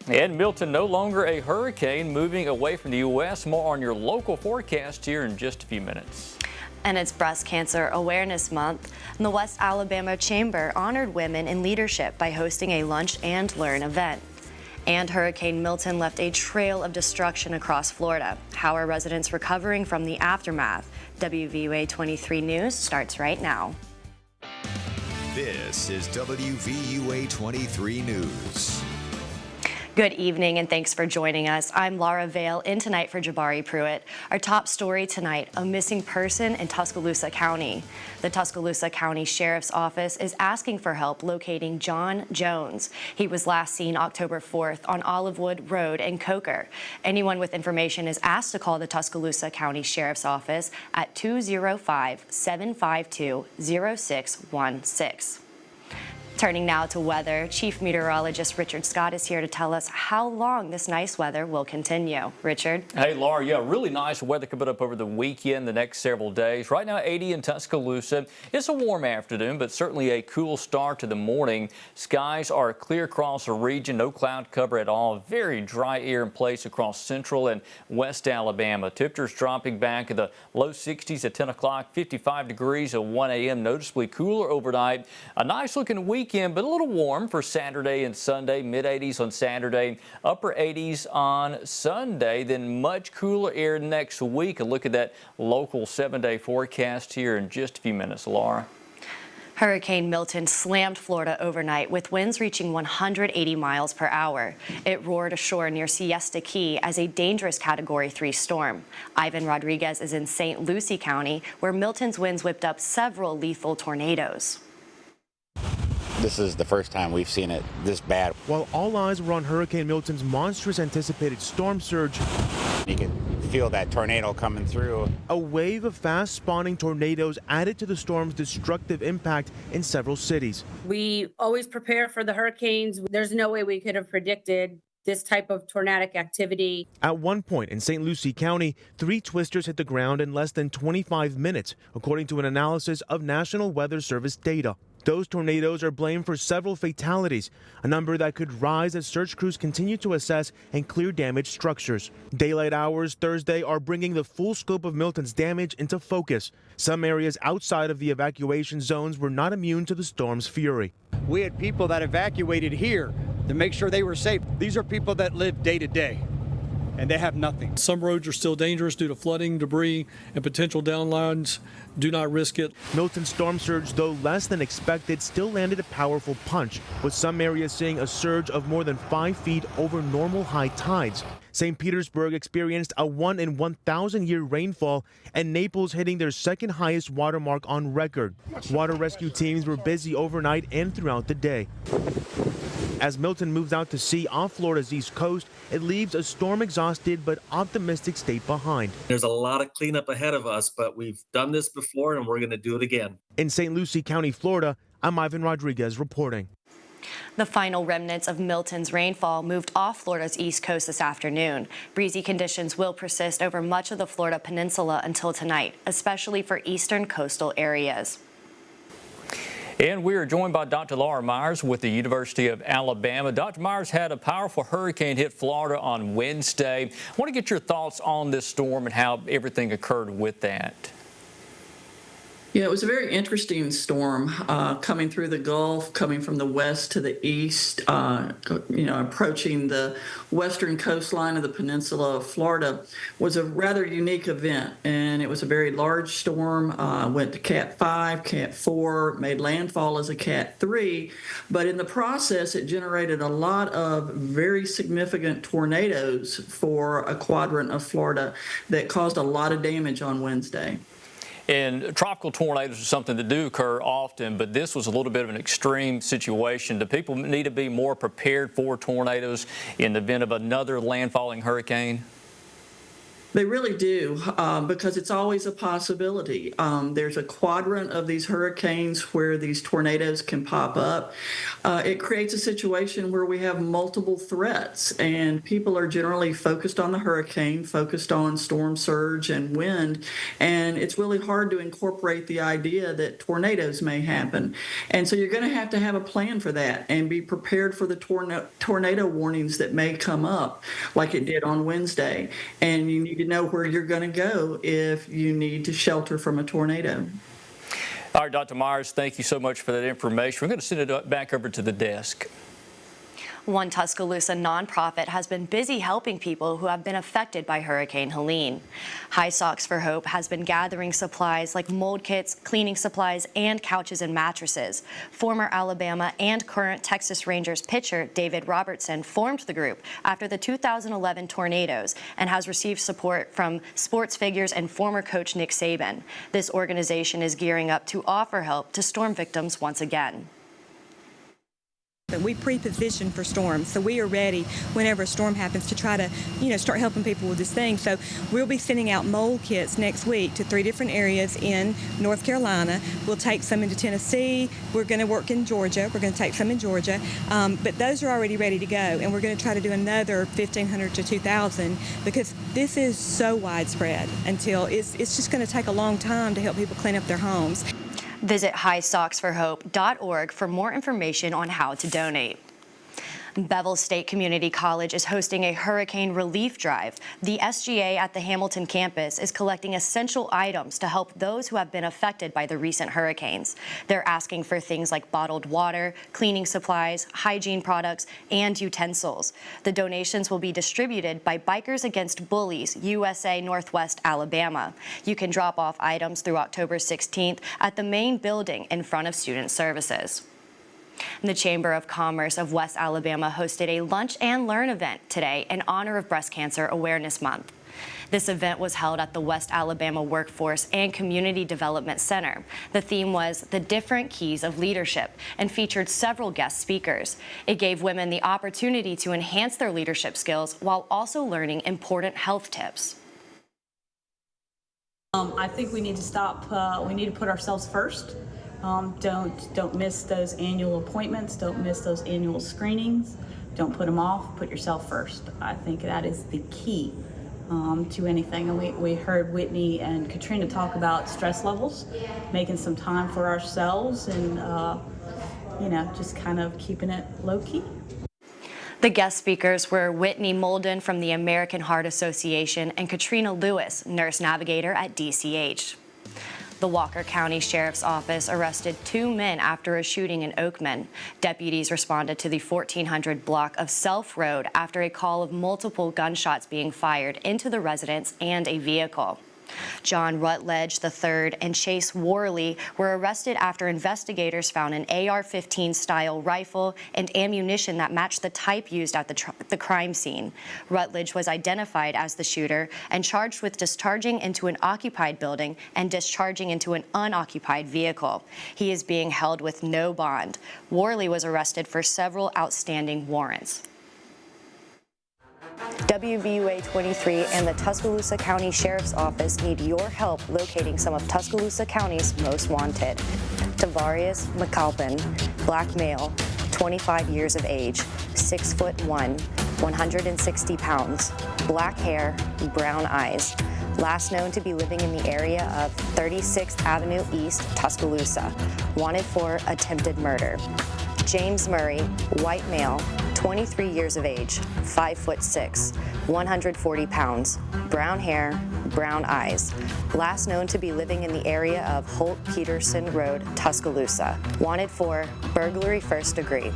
And Milton no longer a hurricane, moving away from the U.S. More on your local forecast here in just a few minutes. And it's Breast Cancer Awareness Month, and the West Alabama Chamber honored women in leadership by hosting a Lunch and Learn event. And Hurricane Milton left a trail of destruction across Florida. How are residents recovering from the aftermath? WVUA 23 News starts right now. This is WVUA 23 News. Good evening and thanks for joining us. I'm Laura Vale in tonight for Jabari Pruitt. Our top story tonight, a missing person in Tuscaloosa County. The Tuscaloosa County Sheriff's Office is asking for help locating John Jones. He was last seen October 4th on Olivewood Road in Coker. Anyone with information is asked to call the Tuscaloosa County Sheriff's Office at 205-752-0616. Turning now to weather, Chief Meteorologist Richard Scott is here to tell us how long this nice weather will continue. Richard? Hey, Laura, yeah, really nice weather coming up over the weekend, the next several days. Right now, 80 in Tuscaloosa. It's a warm afternoon, but certainly a cool start to the morning. Skies are clear across the region, no cloud cover at all. Very dry air in place across central and west Alabama. Temperatures dropping back in the low 60s at 10 o'clock, 55 degrees at 1 a.m. Noticeably cooler overnight. A nice looking weekend, but a little warm for Saturday and Sunday. Mid-80s on Saturday, upper 80s on Sunday. Then much cooler air next week. A look at that local 7-day forecast here in just a few minutes. Laura? Hurricane Milton slammed Florida overnight with winds reaching 180 miles per hour. It roared ashore near Siesta Key as a dangerous Category 3 storm. Ivan Rodriguez is in St. Lucie County, where Milton's winds whipped up several lethal tornadoes. This is the first time we've seen it this bad. While all eyes were on Hurricane Milton's monstrous anticipated storm surge, You can feel that tornado coming through. a wave of fast-spawning tornadoes added to the storm's destructive impact in several cities. We always prepare for the hurricanes. There's no way we could have predicted this type of tornadic activity. At one point in St. Lucie County, 3 twisters hit the ground in less than 25 minutes, according to an analysis of National Weather Service data. Those tornadoes are blamed for several fatalities, a number that could rise as search crews continue to assess and clear damaged structures. Daylight hours Thursday are bringing the full scope of Milton's damage into focus. Some areas outside of the evacuation zones were not immune to the storm's fury. We had people that evacuated here to make sure they were safe. These are people that live day to day, and they have nothing. Some roads are still dangerous due to flooding, debris, and potential downlines. Do not risk it. Milton's storm surge, though less than expected, still landed a powerful punch, with some areas seeing a surge of more than 5 feet over normal high tides. St. Petersburg experienced a 1 in 1,000-year rainfall, and Naples hitting their second highest watermark on record. Water rescue teams were busy overnight and throughout the day. As Milton moves out to sea off Florida's east coast, it leaves a storm-exhausted but optimistic state behind. There's a lot of cleanup ahead of us, but we've done this before and we're going to do it again. In St. Lucie County, Florida, I'm Ivan Rodriguez reporting. The final remnants of Milton's rainfall moved off Florida's east coast this afternoon. Breezy conditions will persist over much of the Florida peninsula until tonight, especially for eastern coastal areas. And we are joined by Dr. Laura Myers with the University of Alabama. Dr. Myers, had a powerful hurricane hit Florida on Wednesday. I want to get your thoughts on this storm and how everything occurred with that. Yeah, it was a very interesting storm coming through the Gulf, coming from the west to the east, approaching the western coastline of the peninsula of Florida was a rather unique event. And it was a very large storm, went to Cat 5, Cat 4, made landfall as a Cat 3. But in the process, it generated a lot of very significant tornadoes for a quadrant of Florida that caused a lot of damage on Wednesday. And tropical tornadoes are something that do occur often, but this was a little bit of an extreme situation. Do people need to be more prepared for tornadoes in the event of another landfalling hurricane? They really do, because it's always a possibility. There's a quadrant of these hurricanes where these tornadoes can pop up. It creates a situation where we have multiple threats, and people are generally focused on the hurricane, focused on storm surge and wind, and it's really hard to incorporate the idea that tornadoes may happen. And so you're going to have a plan for that and be prepared for the tornado warnings that may come up, like it did on Wednesday. And you need to know where you're going to go if you need to shelter from a tornado. All right, Dr. Myers, thank you so much for that information. We're going to send it back over to the desk. One Tuscaloosa nonprofit has been busy helping people who have been affected by Hurricane Helene. High Socks for Hope has been gathering supplies like mold kits, cleaning supplies, and couches and mattresses. Former Alabama and current Texas Rangers pitcher David Robertson formed the group after the 2011 tornadoes and has received support from sports figures and former coach Nick Saban. This organization is gearing up to offer help to storm victims once again. We pre-position for storms, so we are ready whenever a storm happens to try to, start helping people with this thing. So we'll be sending out mold kits next week to 3 different areas in North Carolina. We'll take some into Tennessee. We're going to work in Georgia. We're going to take some in Georgia. But those are already ready to go, and we're going to try to do another 1,500 to 2,000 because this is so widespread until it's just going to take a long time to help people clean up their homes. Visit highsocksforhope.org for more information on how to donate. Bevel State Community College is hosting a hurricane relief drive. The SGA at the Hamilton campus is collecting essential items to help those who have been affected by the recent hurricanes. They're asking for things like bottled water, cleaning supplies, hygiene products, and utensils. The donations will be distributed by Bikers Against Bullies, USA Northwest Alabama. You can drop off items through October 16th at the main building in front of Student Services. The Chamber of Commerce of West Alabama hosted a Lunch and Learn event today in honor of Breast Cancer Awareness Month. This event was held at the West Alabama Workforce and Community Development Center. The theme was The Different Keys of Leadership and featured several guest speakers. It gave women the opportunity to enhance their leadership skills while also learning important health tips. I think we need to stop, we need to put ourselves first. Don't miss those annual appointments. Don't miss those annual screenings. Don't put them off. Put yourself first. I think that is the key to anything. And we heard Whitney and Katrina talk about stress levels, making some time for ourselves, and just kind of keeping it low key. The guest speakers were Whitney Molden from the American Heart Association and Katrina Lewis, nurse navigator at DCH. The Walker County Sheriff's Office arrested 2 men after a shooting in Oakman. Deputies responded to the 1400 block of Self Road after a call of multiple gunshots being fired into the residence and a vehicle. John Rutledge III and Chase Worley were arrested after investigators found an AR-15 style rifle and ammunition that matched the type used at the crime scene. Rutledge was identified as the shooter and charged with discharging into an occupied building and discharging into an unoccupied vehicle. He is being held with no bond. Worley was arrested for several outstanding warrants. WVUA 23 and the Tuscaloosa County Sheriff's Office need your help locating some of Tuscaloosa County's most wanted. Tavarius McAlpin, black male, 25 years of age, 6'1", 160 pounds, black hair, brown eyes. Last known to be living in the area of 36th Avenue East, Tuscaloosa. Wanted for attempted murder. James Murray, white male, 23 years of age, 5'6", 140 pounds, brown hair, brown eyes. Last known to be living in the area of Holt-Peterson Road, Tuscaloosa. Wanted for burglary first degree.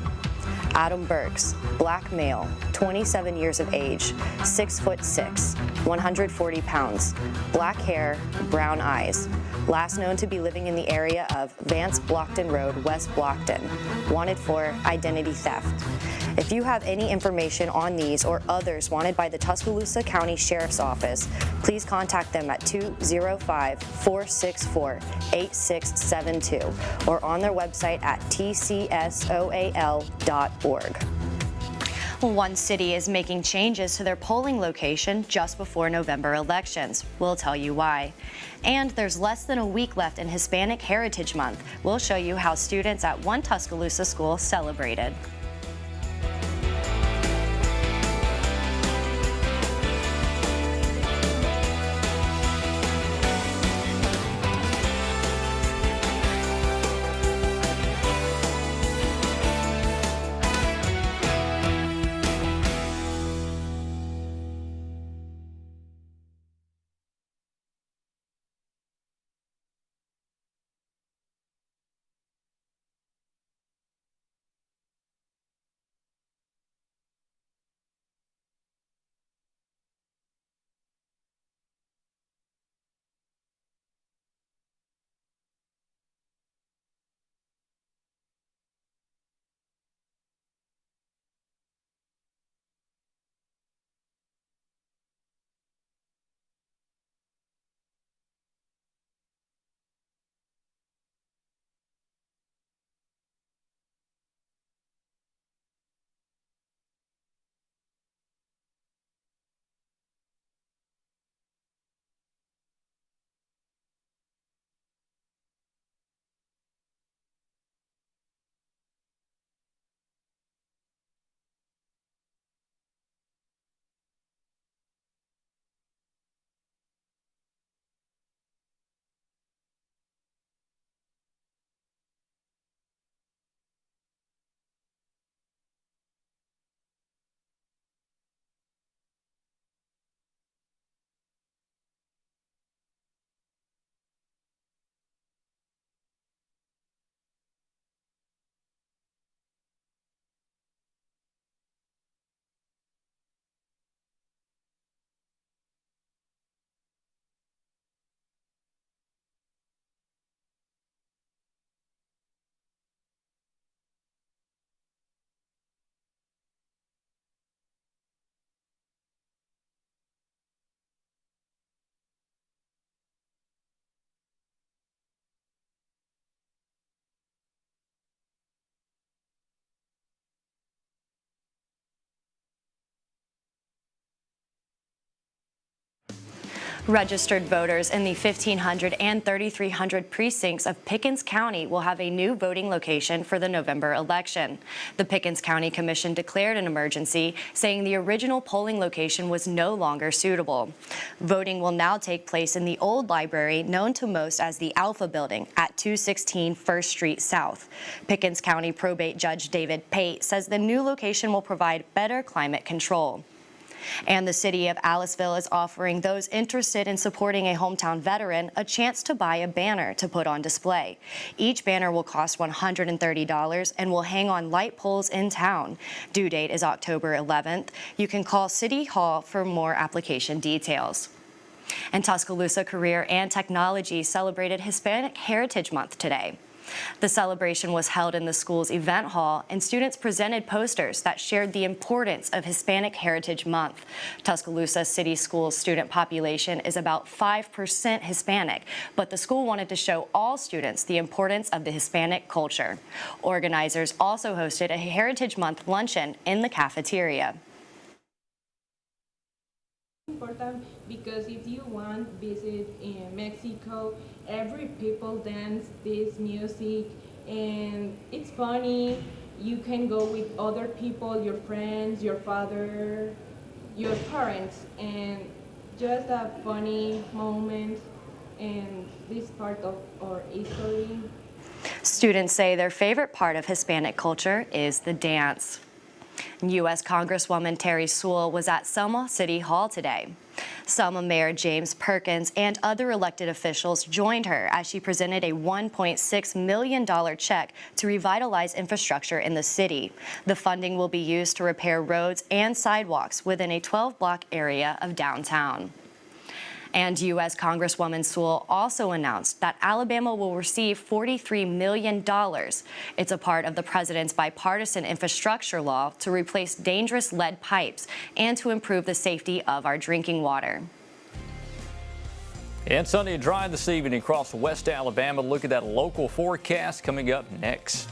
Adam Burks, black male, 27 years of age, 6'6", 140 pounds, black hair, brown eyes. Last known to be living in the area of Vance Blockton Road, West Blockton. Wanted for identity theft. If you have any information on these or others wanted by the Tuscaloosa County Sheriff's Office, please contact them at 205-464-8672 or on their website at tcsoal.org. One city is making changes to their polling location just before November elections. We'll tell you why. And there's less than a week left in Hispanic Heritage Month. We'll show you how students at one Tuscaloosa school celebrated. Registered voters in the 1,500 and 3,300 precincts of Pickens County will have a new voting location for the November election. The Pickens County Commission declared an emergency, saying the original polling location was no longer suitable. Voting will now take place in the old library, known to most as the Alpha Building, at 216 First Street South. Pickens County Probate Judge David Pate says the new location will provide better climate control. And the city of Aliceville is offering those interested in supporting a hometown veteran a chance to buy a banner to put on display. Each banner will cost $130 and will hang on light poles in town. Due date is October 11th. You can call City Hall for more application details. And Tuscaloosa Career and Technology celebrated Hispanic Heritage Month today. The celebration was held in the school's event hall, and students presented posters that shared the importance of Hispanic Heritage Month. Tuscaloosa City Schools' student population is about 5% Hispanic, but the school wanted to show all students the importance of the Hispanic culture. Organizers also hosted a Heritage Month luncheon in the cafeteria. Important because if you want visit in Mexico, every people dance this music and it's funny. You can go with other people, your friends, your father, your parents, and just a funny moment and this part of our history. Students say their favorite part of Hispanic culture is the dance. U.S. Congresswoman Terry Sewell was at Selma City Hall today. Selma Mayor James Perkins and other elected officials joined her as she presented a $1.6 million check to revitalize infrastructure in the city. The funding will be used to repair roads and sidewalks within a 12-block area of downtown. And U.S. Congresswoman Sewell also announced that Alabama will receive $43 million. It's a part of the president's bipartisan infrastructure law to replace dangerous lead pipes and to improve the safety of our drinking water. And sunny and dry this evening across West Alabama. Look at that local forecast coming up next.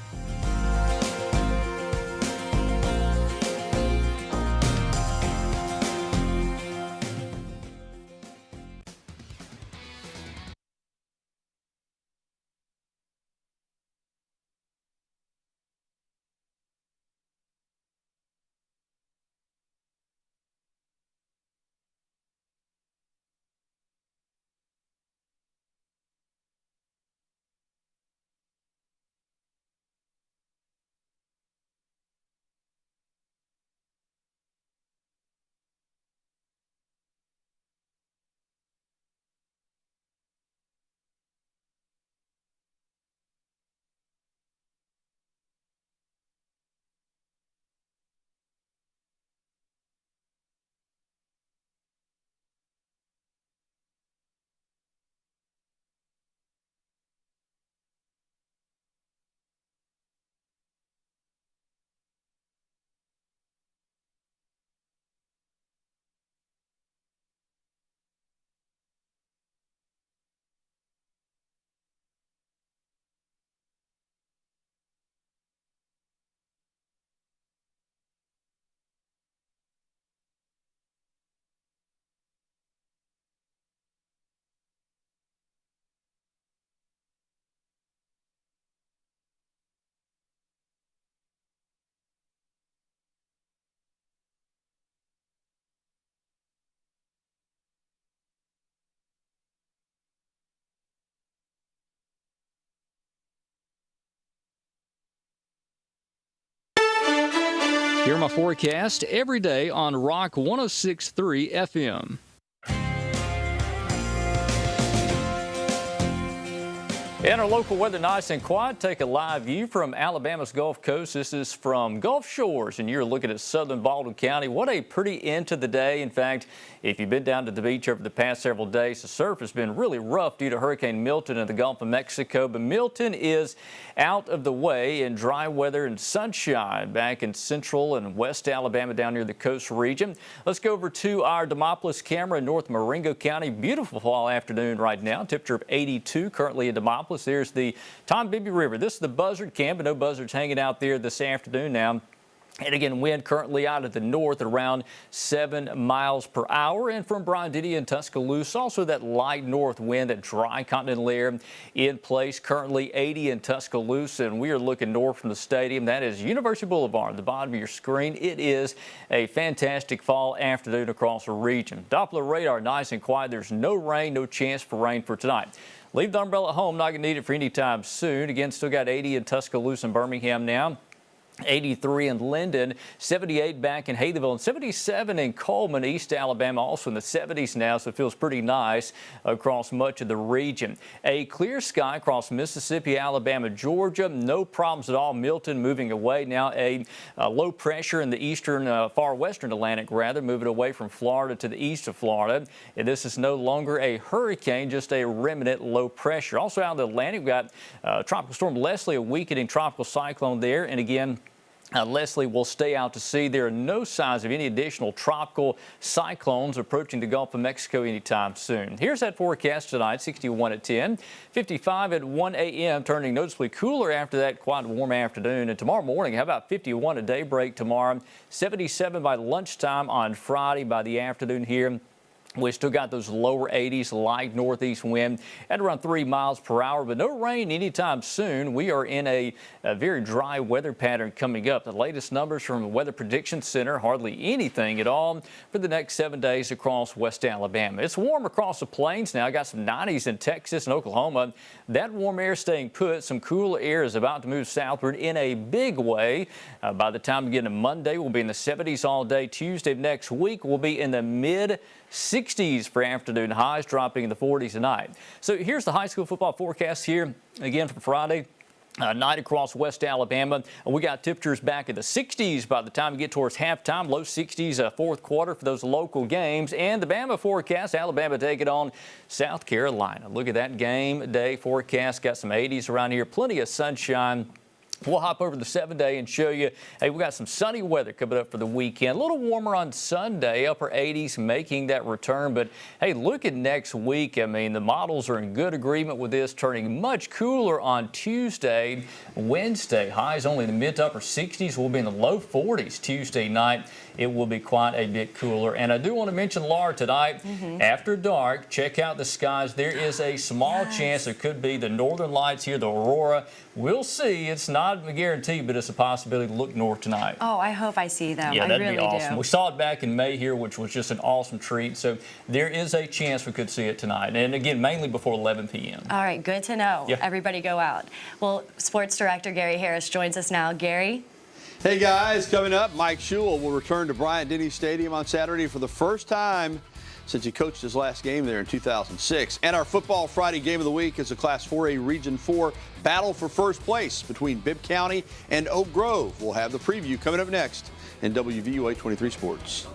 Alabama forecast every day on Rock 106.3 FM. And our local weather nice and quiet. Take a live view from Alabama's Gulf Coast. This is from Gulf Shores, and you're looking at southern Baldwin County. What a pretty end to the day. In fact, if you've been down to the beach over the past several days, the surf has been really rough due to Hurricane Milton in the Gulf of Mexico. But Milton is out of the way in dry weather and sunshine back in central and west Alabama down near the coast region. Let's go over to our Demopolis camera in North Marengo County. Beautiful fall afternoon right now. Temperature of 82 currently in Demopolis. There's the Tombigbee River. This is the buzzard camp, but no buzzards hanging out there this afternoon now. And again, wind currently out of the north around 7 miles per hour. And from Brondidia and Tuscaloosa, also that light north wind, that dry continental air in place. Currently 80 in Tuscaloosa, and we are looking north from the stadium. That is University Boulevard, the bottom of your screen. It is a fantastic fall afternoon across the region. Doppler radar nice and quiet. There's no rain, no chance for rain for tonight. Leave the umbrella at home, not going to need it for any time soon. Again, still got 80 in Tuscaloosa and Birmingham now. 83 in Linden, 78 back in Haydenville, and 77 in Coleman, East Alabama, also in the 70s now, so it feels pretty nice across much of the region. A clear sky across Mississippi, Alabama, Georgia, no problems at all. Milton moving away now. A low pressure in the eastern, far western Atlantic, rather, moving away from Florida to the east of Florida. And this is no longer a hurricane, just a remnant low pressure. Also out in the Atlantic, we've got Tropical Storm Leslie, a weakening tropical cyclone there, and again, Leslie will stay out to sea. There are no signs of any additional tropical cyclones approaching the Gulf of Mexico anytime soon. Here's that forecast tonight: 61 at 10, 55 at 1 a.m., turning noticeably cooler after that quite warm afternoon. And tomorrow morning, how about 51 at daybreak tomorrow, 77 by lunchtime on Friday. By the afternoon here, we still got those lower 80s, light northeast wind at around 3 miles per hour, but no rain anytime soon. We are in a very dry weather pattern coming up. The latest numbers from the Weather Prediction Center, hardly anything at all for the next 7 days across West Alabama. It's warm across the plains now. Got some 90s in Texas and Oklahoma. That warm air staying put. Some cool air is about to move southward in a big way. By the time we get to Monday, we'll be in the 70s all day. Tuesday of next week, we'll be in the mid-60s for afternoon highs, dropping in the 40s tonight. So here's the high school football forecast here again for Friday. Night across West Alabama. We got temperatures back in the 60s by the time we get towards halftime. Low 60s fourth quarter for those local games. And the Bama forecast, Alabama taking on South Carolina. Look at that game day forecast. Got some 80s around here. Plenty of sunshine. We'll hop over the 7-day and show you, hey, we got some sunny weather coming up for the weekend. A little warmer on Sunday, upper 80s making that return. But, hey, look at next week. I mean, the models are in good agreement with this, turning much cooler on Tuesday. Wednesday, highs only in the mid to upper 60s. We'll be in the low 40s Tuesday night. It will be quite a bit cooler. And I do want to mention, Laura, tonight, after dark, check out the skies. There is a small chance it could be the northern lights here, the aurora. We'll see. It's not a guarantee, but it's a possibility to look north tonight. Oh, I hope I see them. Yeah, that'd really be awesome. do. We saw it back in May here, which was just an awesome treat. So there is a chance we could see it tonight. And again, mainly before 11 p.m. All right, good to know. Yeah. Everybody go out. Well, sports director Gary Harris joins us now. Gary? Hey guys, coming up, Mike Shule will return to Bryant-Denny Stadium on Saturday for the first time since he coached his last game there in 2006. And our Football Friday game of the week is a Class 4A Region 4 battle for first place between Bibb County and Oak Grove. We'll have the preview coming up next in WVUA 23 Sports.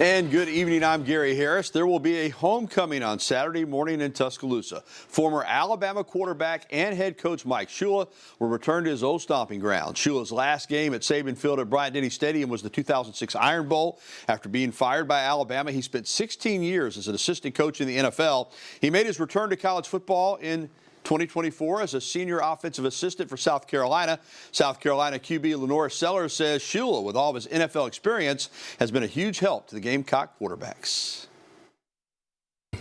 And good evening, I'm Gary Harris. There will be a homecoming on Saturday morning in Tuscaloosa. Former Alabama quarterback and head coach Mike Shula will return to his old stomping ground. Shula's last game at Saban Field at Bryant-Denny Stadium was the 2006 Iron Bowl. After being fired by Alabama, he spent 16 years as an assistant coach in the NFL. He made his return to college football in 2024 as a senior offensive assistant for South Carolina. South Carolina QB Lenore Sellers says Shula, with all of his NFL experience, has been a huge help to the Gamecock quarterbacks.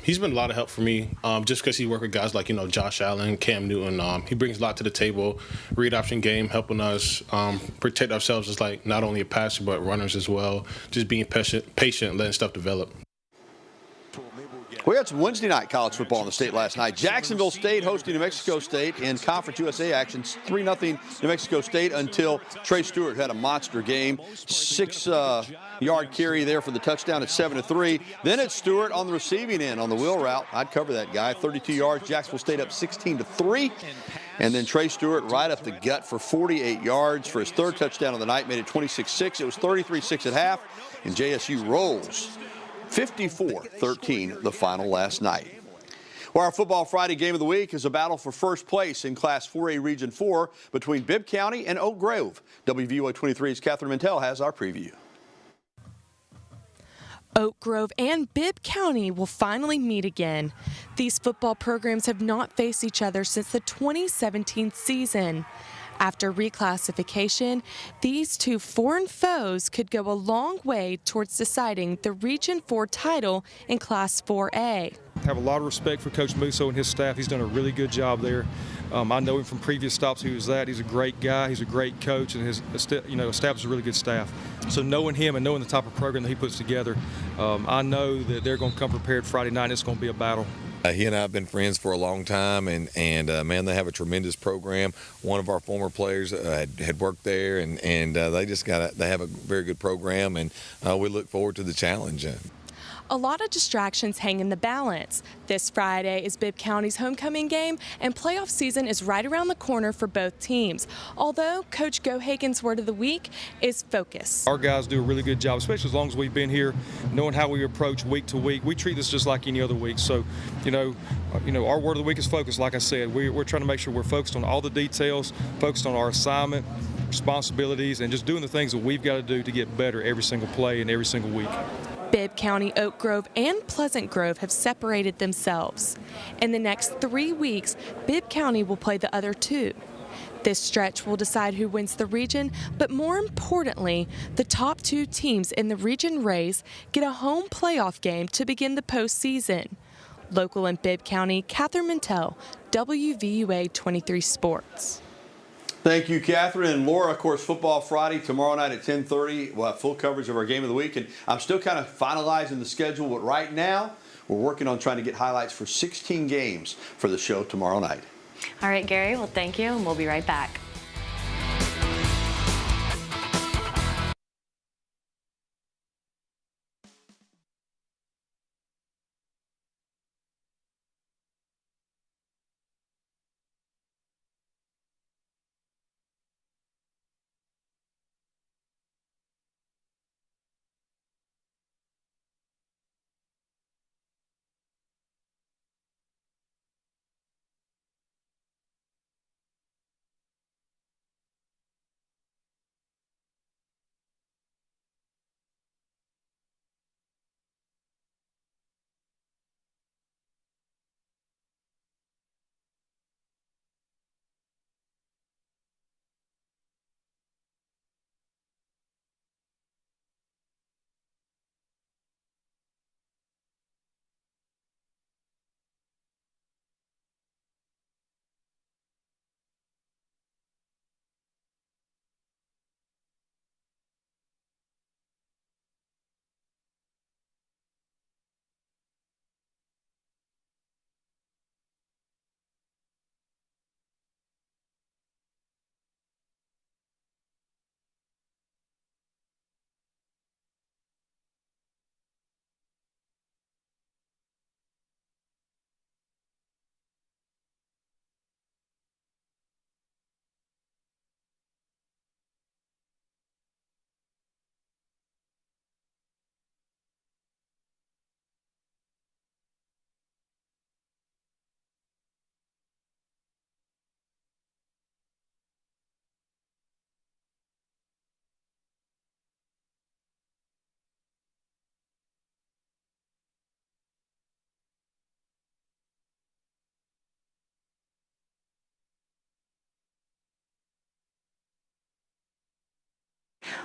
He's been a lot of help for me, just because he worked with guys like, Josh Allen, Cam Newton. He brings a lot to the table, read option game, helping us protect ourselves as like not only a passer but runners as well, just being patient, letting stuff develop. We had some Wednesday night college football in the state last night. Jacksonville State hosting New Mexico State in Conference USA action. 3-0 New Mexico State until Trey Stewart had a monster game. 6-yard carry there for the touchdown at 7-3. Then it's Stewart on the receiving end on the wheel route. I'd cover that guy. 32 yards. Jacksonville State up 16-3. And then Trey Stewart right up the gut for 48 yards for his third touchdown of the night. Made it 26-6. It was 33-6 at half. And JSU rolls 54-13 the final last night. Well, our Football Friday game of the week is a battle for first place in Class 4A Region 4 between Bibb County and Oak Grove. WVUA 23's Catherine Mintel has our preview. Oak Grove and Bibb County will finally meet again. These football programs have not faced each other since the 2017 season. After reclassification, these two foreign foes could go a long way towards deciding the Region 4 title in Class 4A. I have a lot of respect for Coach Musso and his staff. He's done a really good job there. I know him from previous stops. He's a great guy. He's a great coach, and his established a really good staff. So knowing him and knowing the type of program that he puts together, I know that they're going to come prepared Friday night. It's going to be a battle. He and I have been friends for a long time, and man, they have a tremendous program. One of our former players had worked there, and they have a very good program, and we look forward to the challenge. A lot of distractions hang in the balance. This Friday is Bibb County's homecoming game, and playoff season is right around the corner for both teams. Although Coach Gohagen's word of the week is focus. Our guys do a really good job, especially as long as we've been here, knowing how we approach week to week. We treat this just like any other week. So, our word of the week is focus. Like I said, we're trying to make sure we're focused on all the details, focused on our assignment, responsibilities, and just doing the things that we've got to do to get better every single play and every single week. Bibb County, Oak Grove, and Pleasant Grove have separated themselves. In the next 3 weeks, Bibb County will play the other two. This stretch will decide who wins the region, but more importantly, the top two teams in the region race get a home playoff game to begin the postseason. Local in Bibb County, Catherine Mintel, WVUA 23 Sports. Thank you, Catherine. And Laura, of course, Football Friday tomorrow night at 10:30. We'll have full coverage of our game of the week. And I'm still kind of finalizing the schedule, but right now we're working on trying to get highlights for 16 games for the show tomorrow night. All right, Gary, well, thank you, and we'll be right back.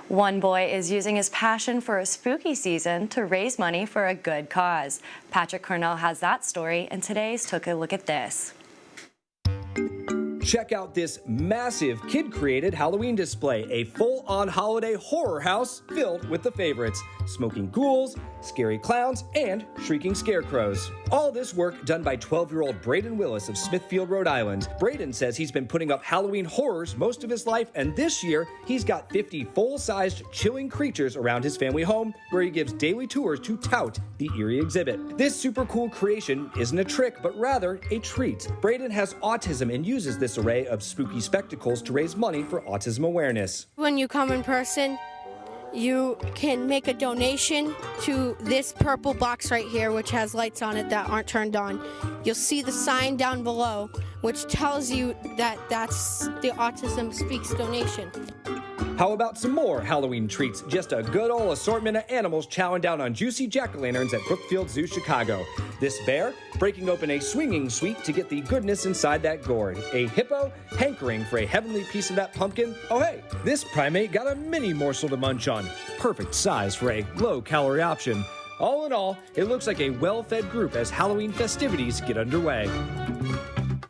One boy is using his passion for a spooky season to raise money for a good cause. Patrick Cornell has that story, and today's Took a Look at This. Check out this massive kid-created Halloween display, a full-on holiday horror house filled with the favorites: smoking ghouls, scary clowns, and shrieking scarecrows. All this work done by 12-year-old Braden Willis of Smithfield, Rhode Island. Braden says he's been putting up Halloween horrors most of his life, and this year he's got 50 full-sized chilling creatures around his family home, where he gives daily tours to tout the eerie exhibit. This super cool creation isn't a trick, but rather a treat. Braden has autism and uses this array of spooky spectacles to raise money for autism awareness. When you come in person, you can make a donation to this purple box right here, which has lights on it that aren't turned on. You'll see the sign down below, which tells you that that's the Autism Speaks donation. How about some more Halloween treats? Just a good old assortment of animals chowing down on juicy jack-o'-lanterns at Brookfield Zoo, Chicago. This bear breaking open a swinging sweet to get the goodness inside that gourd. A hippo hankering for a heavenly piece of that pumpkin. Oh hey, this primate got a mini morsel to munch on. Perfect size for a low-calorie option. All in all, it looks like a well-fed group as Halloween festivities get underway.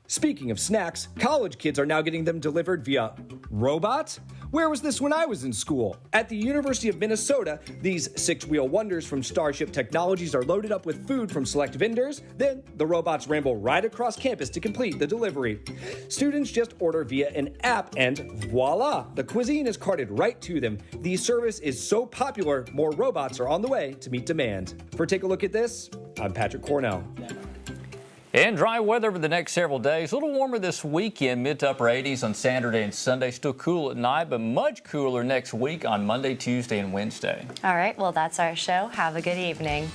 Speaking of snacks, college kids are now getting them delivered via robots? Where was this when I was in school? At the University of Minnesota, these six-wheel wonders from Starship Technologies are loaded up with food from select vendors. Then the robots ramble right across campus to complete the delivery. Students just order via an app and voila, the cuisine is carted right to them. The service is so popular, more robots are on the way to meet demand. For Take a Look at This, I'm Patrick Cornell. And dry weather over the next several days. A little warmer this weekend, mid to upper 80s on Saturday and Sunday. Still cool at night, but much cooler next week on Monday, Tuesday, and Wednesday. All right, well, that's our show. Have a good evening.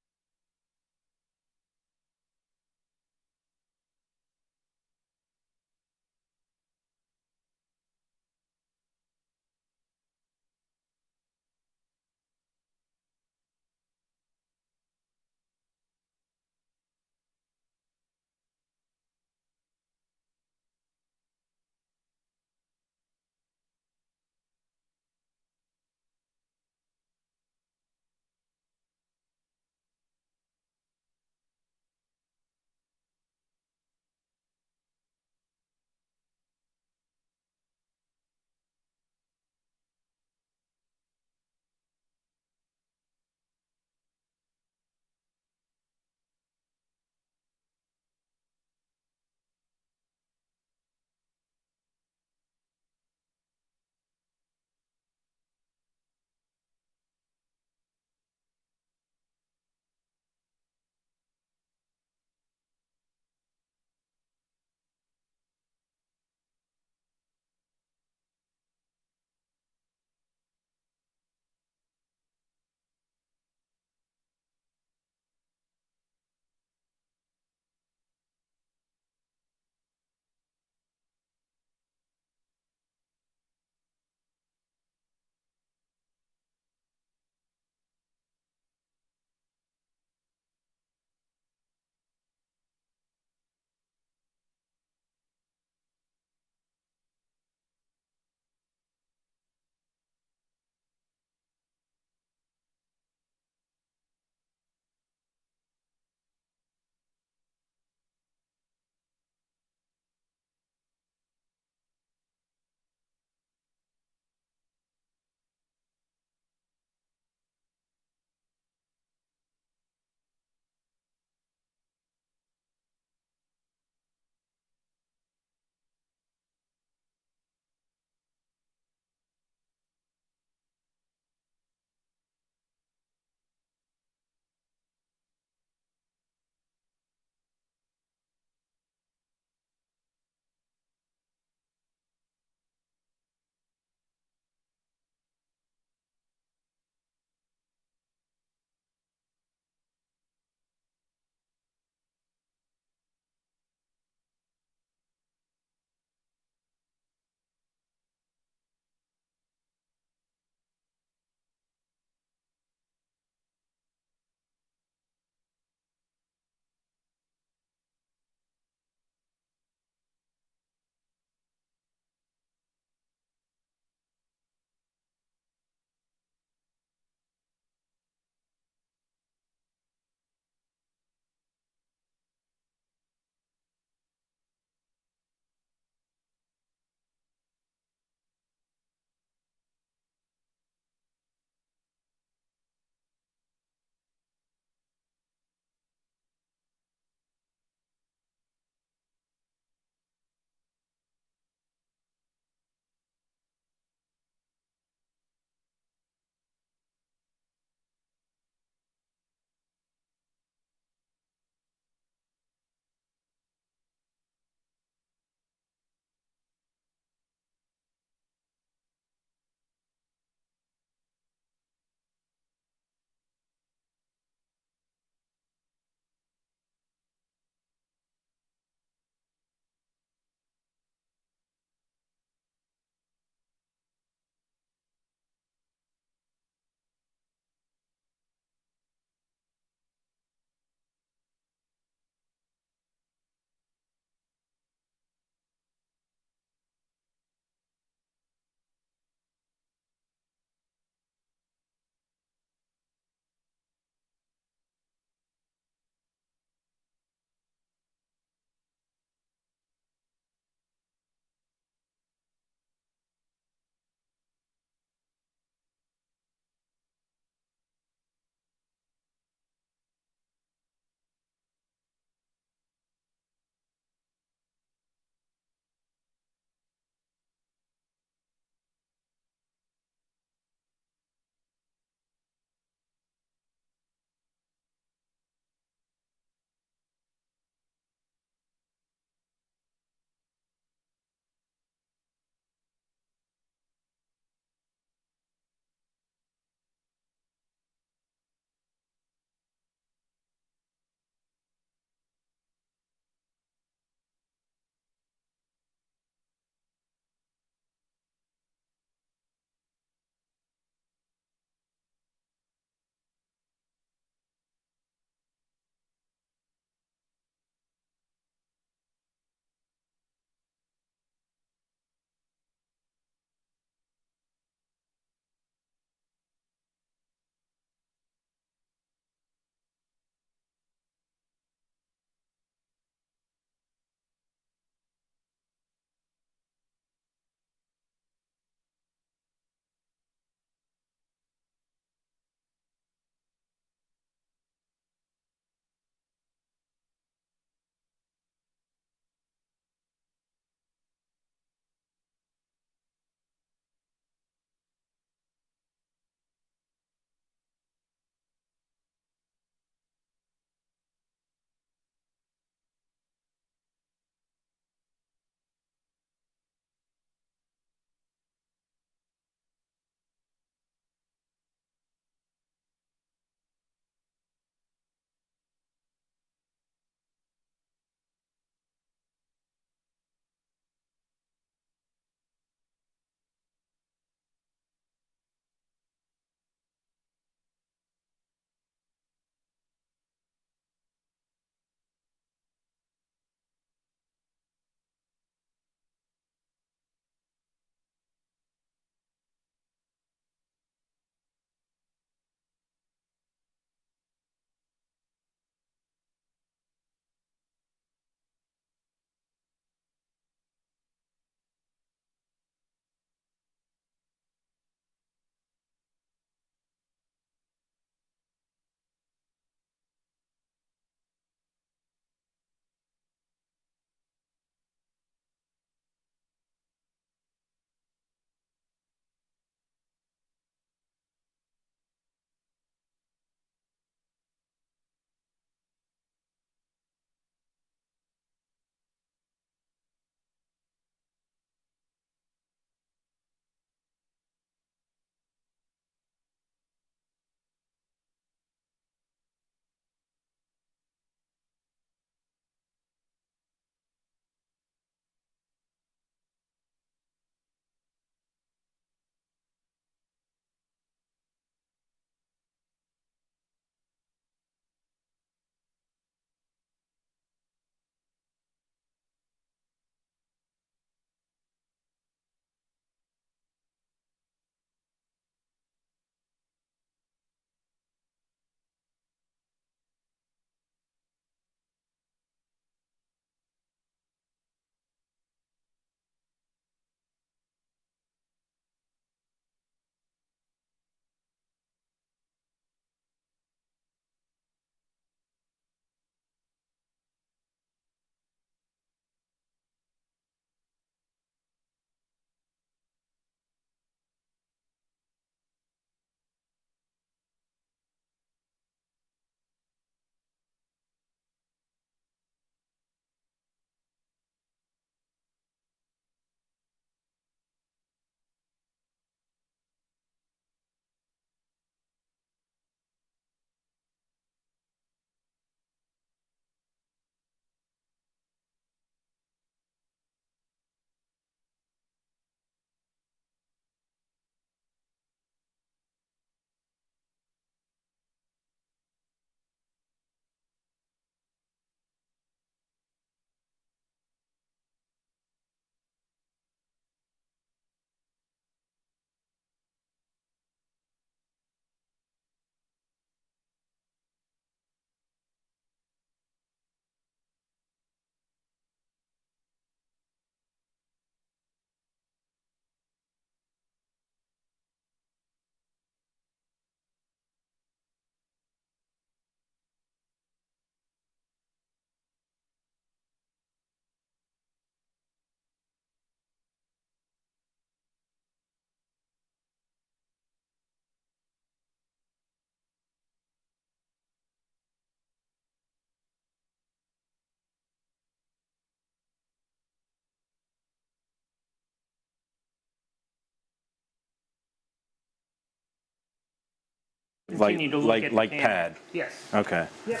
Continue to look at the camera. pad. Yes. Okay. Yep.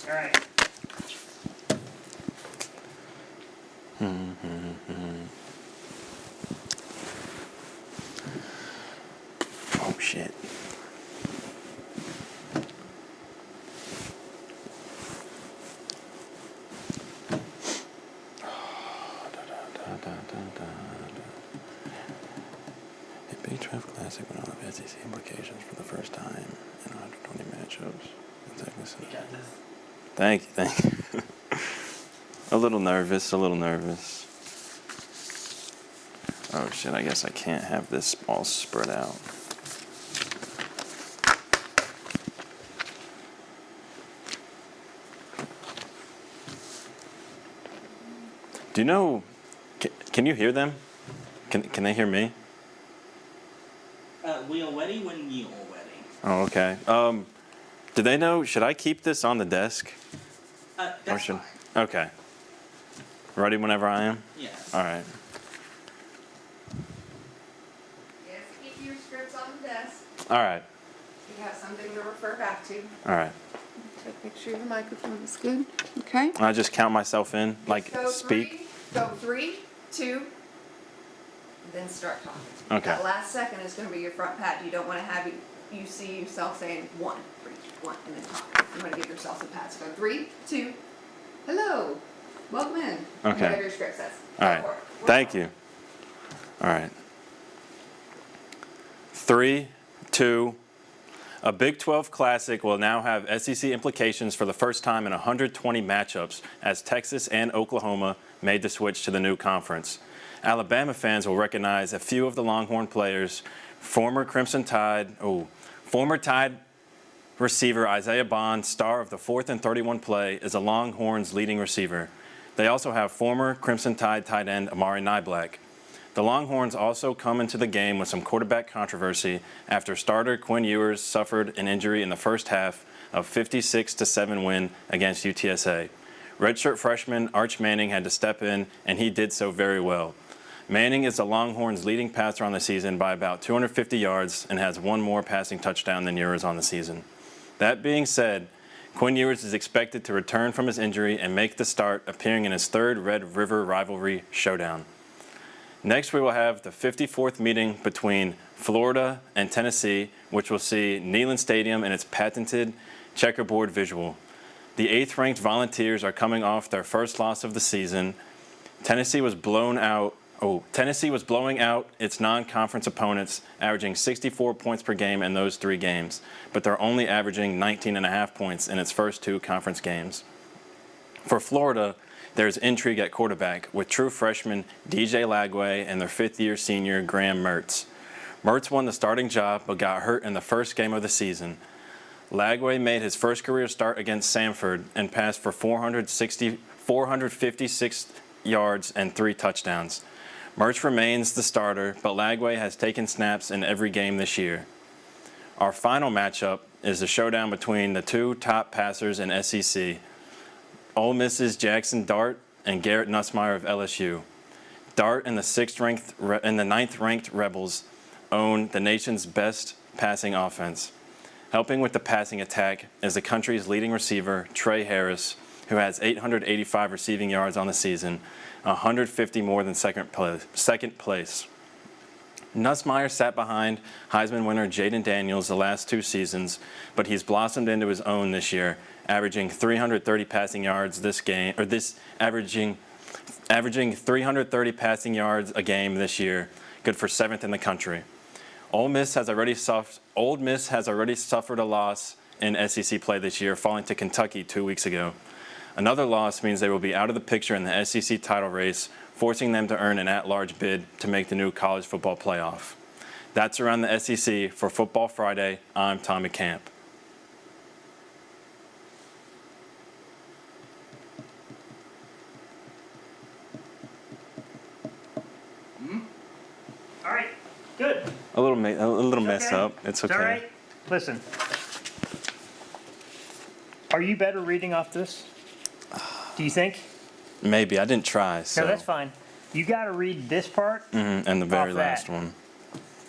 All right. Oh shit. A Big 12 Classic will have SEC implications for the first time in 120 matchups. Thank you. A little nervous. Oh shit, I guess I can't have this all spread out. Do you know, can you hear them? Can they hear me? We are ready when you are ready. Oh, okay. Do they know, should I keep this on the desk? That's fine. Okay. Ready whenever I am? Yes. All right. Yes, keep your scripts on the desk. All right. You have something to refer back to. All right. Take a picture of the microphone. That's good. Okay. I just count myself in, like Go speak. Go 3, 2, then start talking. Okay. That last second is going to be your front pad. You don't want to have you see yourself saying 1, 3, 1, and then talk. You want to give yourself some pads. Go 3, 2, hello, welcome in. Okay. Whatever your script says. All right. Thank you. All right. 3, 2. A Big 12 Classic will now have SEC implications for the first time in 120 matchups as Texas and Oklahoma made the switch to the new conference. Alabama fans will recognize a few of the Longhorn players. Former Tide receiver Isaiah Bond, star of the 4th and 31 play, is a Longhorns leading receiver. They also have former Crimson Tide tight end Amari Niblack. The Longhorns also come into the game with some quarterback controversy after starter Quinn Ewers suffered an injury in the first half of 56-7 win against UTSA. Redshirt freshman Arch Manning had to step in, and he did so very well. Manning is the Longhorns' leading passer on the season by about 250 yards and has one more passing touchdown than Ewers on the season. That being said, Quinn Ewers is expected to return from his injury and make the start, appearing in his 3rd Red River rivalry showdown. Next, we will have the 54th meeting between Florida and Tennessee, which will see Neyland Stadium and its patented checkerboard visual. The 8th-ranked Volunteers are coming off their first loss of the season. Tennessee was blowing out its non-conference opponents, averaging 64 points per game in those 3 games, but they're only averaging 19.5 points in its first 2 conference games. For Florida, there's intrigue at quarterback with true freshman DJ Lagway and their 5th-year senior Graham Mertz. Mertz won the starting job but got hurt in the first game of the season. Lagway made his first career start against Samford and passed for 456 yards and 3 touchdowns. Mertz remains the starter, but Lagway has taken snaps in every game this year. Our final matchup is the showdown between the 2 top passers in SEC, Ole Miss's Jackson Dart and Garrett Nussmeier of LSU. Dart and the 9th-ranked Rebels own the nation's best passing offense. Helping with the passing attack is the country's leading receiver, Trey Harris, who has 885 receiving yards on the season, 150 more than second place. Nussmeier sat behind Heisman winner Jaden Daniels the last 2 seasons, but he's blossomed into his own this year, averaging 330 passing yards averaging 330 passing yards a game this year, good for 7th in the country. Ole Miss has already suffered a loss in SEC play this year, falling to Kentucky 2 weeks ago. Another loss means they will be out of the picture in the SEC title race, forcing them to earn an at-large bid to make the new college football playoff. That's around the SEC for Football Friday. I'm Tommy Camp. All right, good. A little mess okay. up. It's okay. All right. Listen. Are you better reading off this? Do you think? Maybe. I didn't try. So. No, that's fine. You got to read this part. And the very last one.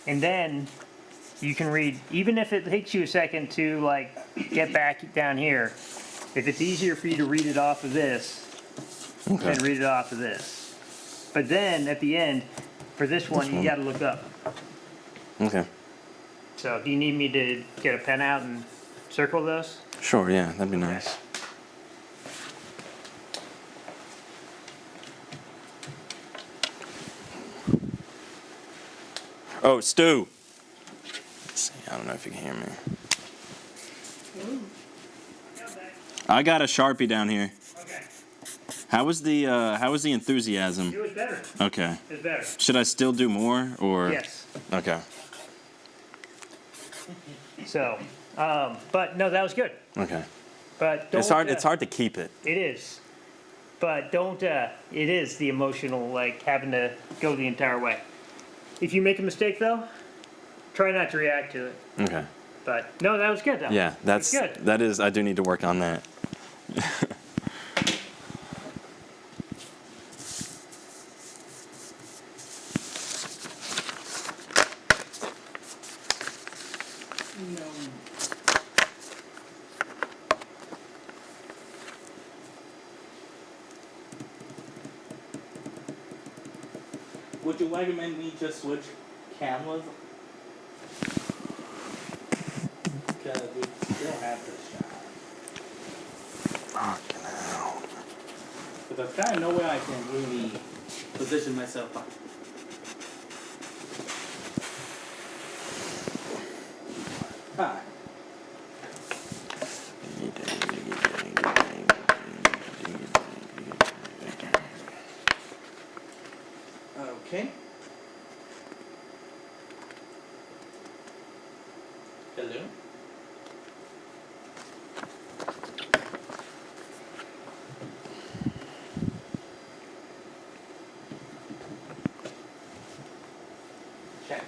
And then you can read, even if it takes you a second to like get back down here, if it's easier for you to read it off of this, then read it off of this. But then at the end, for this one, you got to look up. Okay. So do you need me to get a pen out and circle those? Sure, yeah, that'd be nice. Oh, Stu. Let's see, I don't know if you can hear me. I got a Sharpie down here. Okay. How was the enthusiasm? It was better. Okay. It was better. Should I still do more or? Yes. Okay. So, but no, that was good. Okay. But don't, It's hard to keep it. It is. But don't, it is the emotional, like, having to go the entire way. If you make a mistake, though, try not to react to it. Okay. But, no, that was good, though. Yeah, That's good. I do need to work on that. Would you recommend me just switch cameras? Because we still have this shot. Fucking hell. But there's kind of no way I can really position myself up. Hi. Okay. Hello. Check.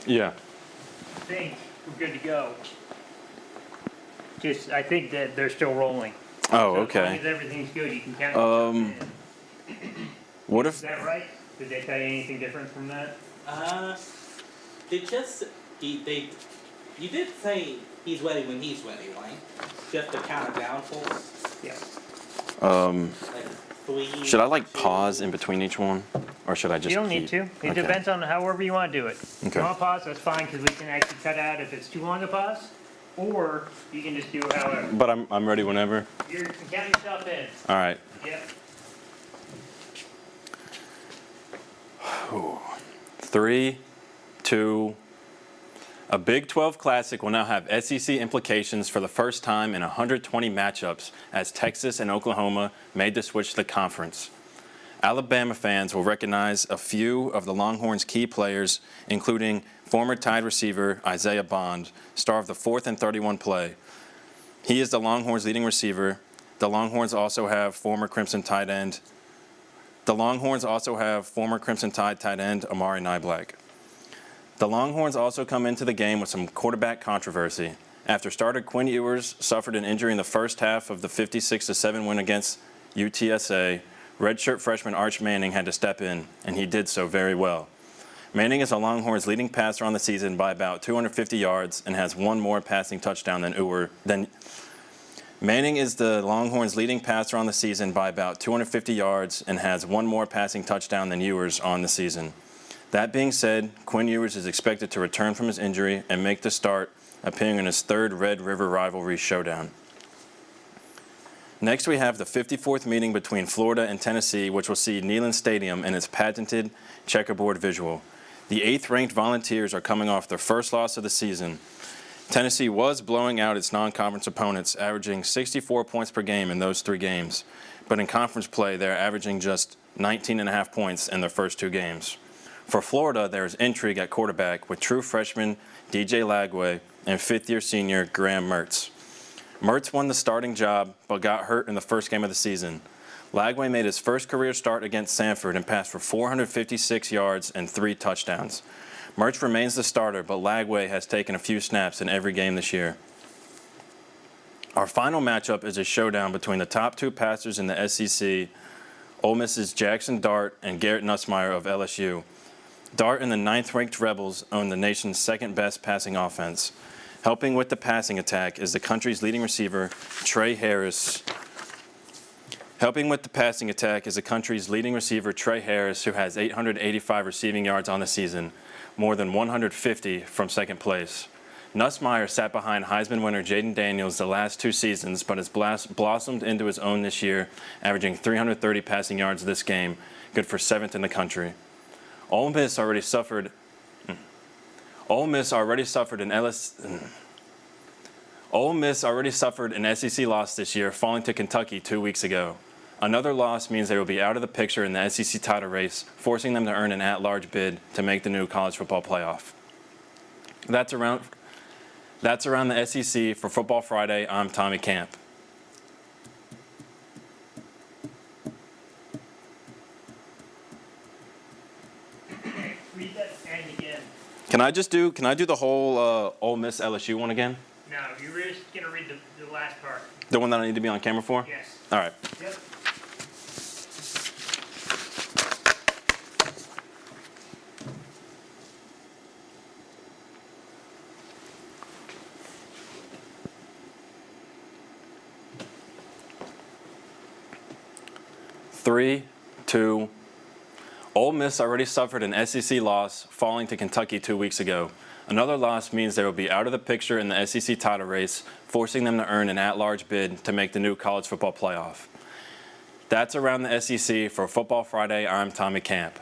Yeah. I think we're good to go. Just, I think that they're still rolling. Oh, So as long okay. as everything's good, you can count yourself in. What Is if? that right? Did they tell you anything different from that? They just they you did say he's ready when he's ready, right? Just to count it down for us. Yeah. Like 3. Should I like pause in between each one, or should I just? You don't need to. It Okay. depends on however you want to do it. If Okay. you want to pause, that's fine, because we can actually cut out if it's too long to pause, or you can just do it however. But I'm ready whenever. You can count yourself in. All right. Yep. 3, 2. A Big 12 Classic will now have SEC implications for the first time in 120 matchups as Texas and Oklahoma made the switch to the conference. Alabama fans will recognize a few of the Longhorns' key players, including former Tide receiver Isaiah Bond, star of the 4th and 31 play. He is the Longhorns' leading receiver. The Longhorns also have former Crimson Tide tight end Amari Niblack. The Longhorns also come into the game with some quarterback controversy. After starter Quinn Ewers suffered an injury in the first half of the 56-7 win against UTSA, redshirt freshman Arch Manning had to step in, and he did so very well. Manning is the Longhorns' leading passer on the season by about 250 yards and has one more passing touchdown Manning is the Longhorns' leading passer on the season by about 250 yards and has one more passing touchdown than Ewers on the season. That being said, Quinn Ewers is expected to return from his injury and make the start, appearing in his 3rd Red River rivalry showdown. Next, we have the 54th meeting between Florida and Tennessee, which will see Neyland Stadium and its patented checkerboard visual. The 8th-ranked Volunteers are coming off their first loss of the season. Tennessee was blowing out its non-conference opponents, averaging 64 points per game in those 3 games. But in conference play, they're averaging just 19.5 points in their first 2 games. For Florida, there is intrigue at quarterback with true freshman DJ Lagway and 5th-year senior Graham Mertz. Mertz won the starting job but got hurt in the first game of the season. Lagway made his first career start against Sanford and passed for 456 yards and 3 touchdowns. Murch remains the starter, but Lagway has taken a few snaps in every game this year. Our final matchup is a showdown between the top 2 passers in the SEC, Ole Miss's Jackson Dart and Garrett Nussmeier of LSU. Dart and the 9th-ranked Rebels own the nation's second-best passing offense. Helping with the passing attack is the country's leading receiver, Trey Harris. Who has 885 receiving yards on the season, more than 150 from second place. Nussmeier sat behind Heisman winner Jaden Daniels the last 2 seasons, but has blossomed into his own this year, averaging 330 passing yards this game, good for 7th in the country. Ole Miss already suffered an SEC loss this year, falling to Kentucky 2 weeks ago. Another loss means they will be out of the picture in the SEC title race, forcing them to earn an at-large bid to make the new college football playoff. That's around the SEC for Football Friday. I'm Tommy Camp. Read that and again. Can I do the whole Ole Miss LSU one again? No, you're just going to read the last part. The one that I need to be on camera for? Yes. All right. Yep. Three, 2. Ole Miss already suffered an SEC loss, falling to Kentucky 2 weeks ago. Another loss means they will be out of the picture in the SEC title race, forcing them to earn an at-large bid to make the new college football playoff. That's around the SEC for Football Friday. I'm Tommy Camp.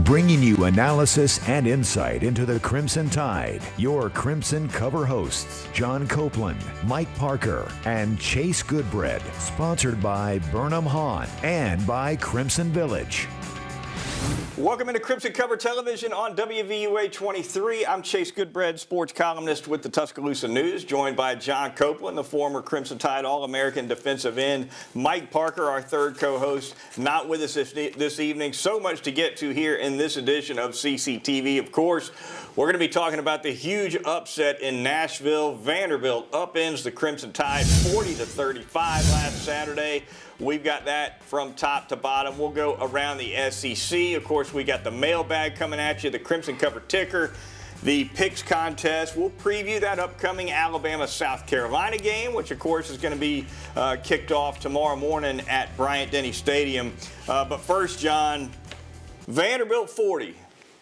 Bringing you analysis and insight into the Crimson Tide. Your Crimson cover hosts, John Copeland, Mike Parker, and Chase Goodbread. Sponsored by Burnham Hahn and by Crimson Village. Welcome into Crimson Cover Television on WVUA 23. I'm Chase Goodbread, sports columnist with the Tuscaloosa News, joined by John Copeland, the former Crimson Tide All-American defensive end. Mike Parker, our third co-host, not with us this evening. So much to get to here in this edition of CCTV. Of course, we're going to be talking about the huge upset in Nashville. Vanderbilt upends the Crimson Tide 40-35 last Saturday. We've got that from top to bottom. We'll go around the SEC. Of course, we got the mailbag coming at you, the Crimson Cover ticker, the picks contest. We'll preview that upcoming Alabama-South Carolina game, which, of course, is going to be kicked off tomorrow morning at Bryant-Denny Stadium. But first, John, Vanderbilt 40,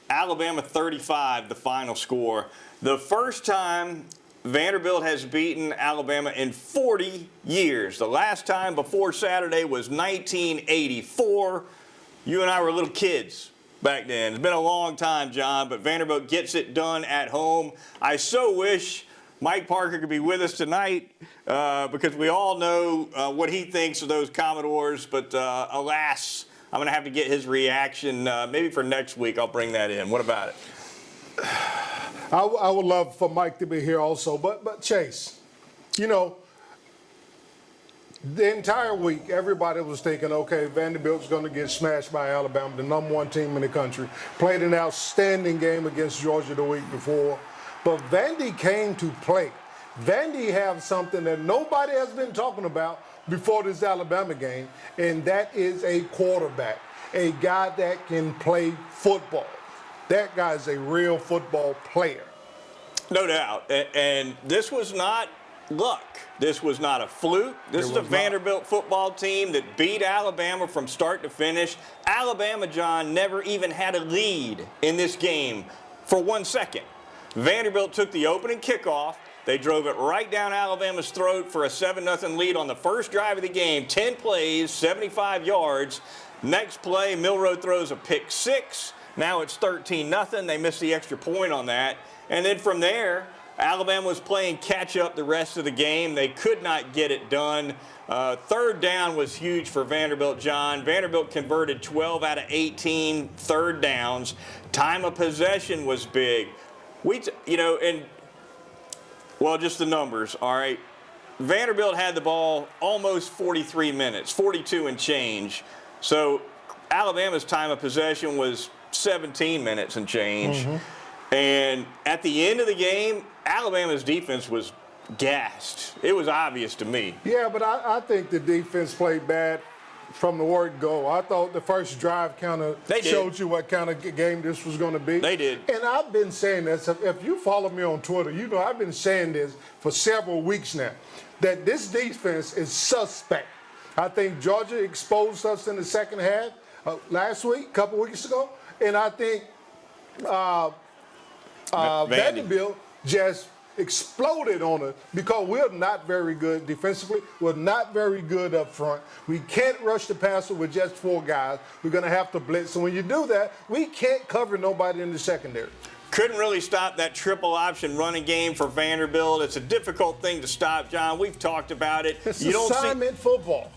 Alabama 35, the final score. The first time Vanderbilt has beaten Alabama in 40 years. The last time before Saturday was 1984. You and I were little kids back then. It's been a long time, John, but Vanderbilt gets it done at home. I so wish Mike Parker could be with us tonight because we all know what he thinks of those Commodores, but alas, I'm going to have to get his reaction. Maybe for next week I'll bring that in. What about it? I would love for Mike to be here also, but Chase, you know, the entire week everybody was thinking, okay, Vanderbilt's going to get smashed by Alabama, the #1 team in the country. Played an outstanding game against Georgia the week before, but Vandy came to play. Vandy have something that nobody has been talking about before this Alabama game, and that is a quarterback, a guy that can play football. That guy's a real football player. No doubt. And this was not luck. This was not a fluke. This is a Vanderbilt football team that beat Alabama from start to finish. Alabama, John, never even had a lead in this game for 1 second. Vanderbilt took the opening kickoff. They drove it right down Alabama's throat for a 7-0 lead on the first drive of the game. 10 plays, 75 yards. Next play, Milroe throws a pick six. Now it's 13-0. They missed the extra point on that. And then from there, Alabama was playing catch-up the rest of the game. They could not get it done. Third down was huge for Vanderbilt, John. Vanderbilt converted 12 out of 18 third downs. Time of possession was big. Just the numbers, all right. Vanderbilt had the ball almost 43 minutes, 42 and change. So Alabama's time of possession was 17 minutes and change. Mm-hmm. And at the end of the game, Alabama's defense was gassed. It was obvious to me. Yeah, but I think the defense played bad from the word go. I thought the first drive kind of showed you what kind of game this was going to be. They did. And I've been saying this. If you follow me on Twitter, you know I've been saying this for several weeks now, that this defense is suspect. I think Georgia exposed us in the second half last week, a couple weeks ago. And I think Vanderbilt just exploded on us because we're not very good defensively. We're not very good up front. We can't rush the passer with just 4 guys. We're going to have to blitz. So when you do that, we can't cover nobody in the secondary. Couldn't really stop that triple option running game for Vanderbilt. It's a difficult thing to stop, John. We've talked about it. It's assignment football.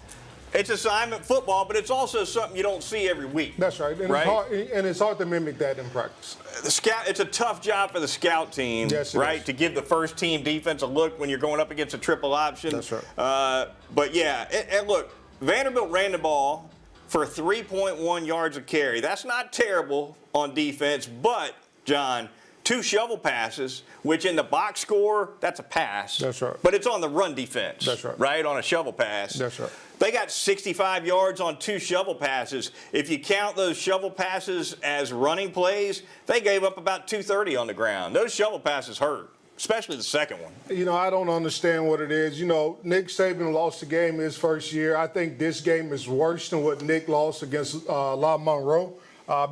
It's assignment football, but it's also something you don't see every week. That's right. And it's hard to mimic that in practice. It's a tough job for the scout team, right, to give the first team defense a look when you're going up against a triple option. That's right. But, yeah, and look, Vanderbilt ran the ball for 3.1 yards a carry. That's not terrible on defense, but, John, 2 shovel passes, which in the box score, that's a pass. That's right. But it's on the run defense. That's right. Right, on a shovel pass. That's right. They got 65 yards on 2 shovel passes. If you count those shovel passes as running plays, they gave up about 230 on the ground. Those shovel passes hurt, especially the second one. You know, I don't understand what it is. You know, Nick Saban lost the game his first year. I think this game is worse than what Nick lost against La Monroe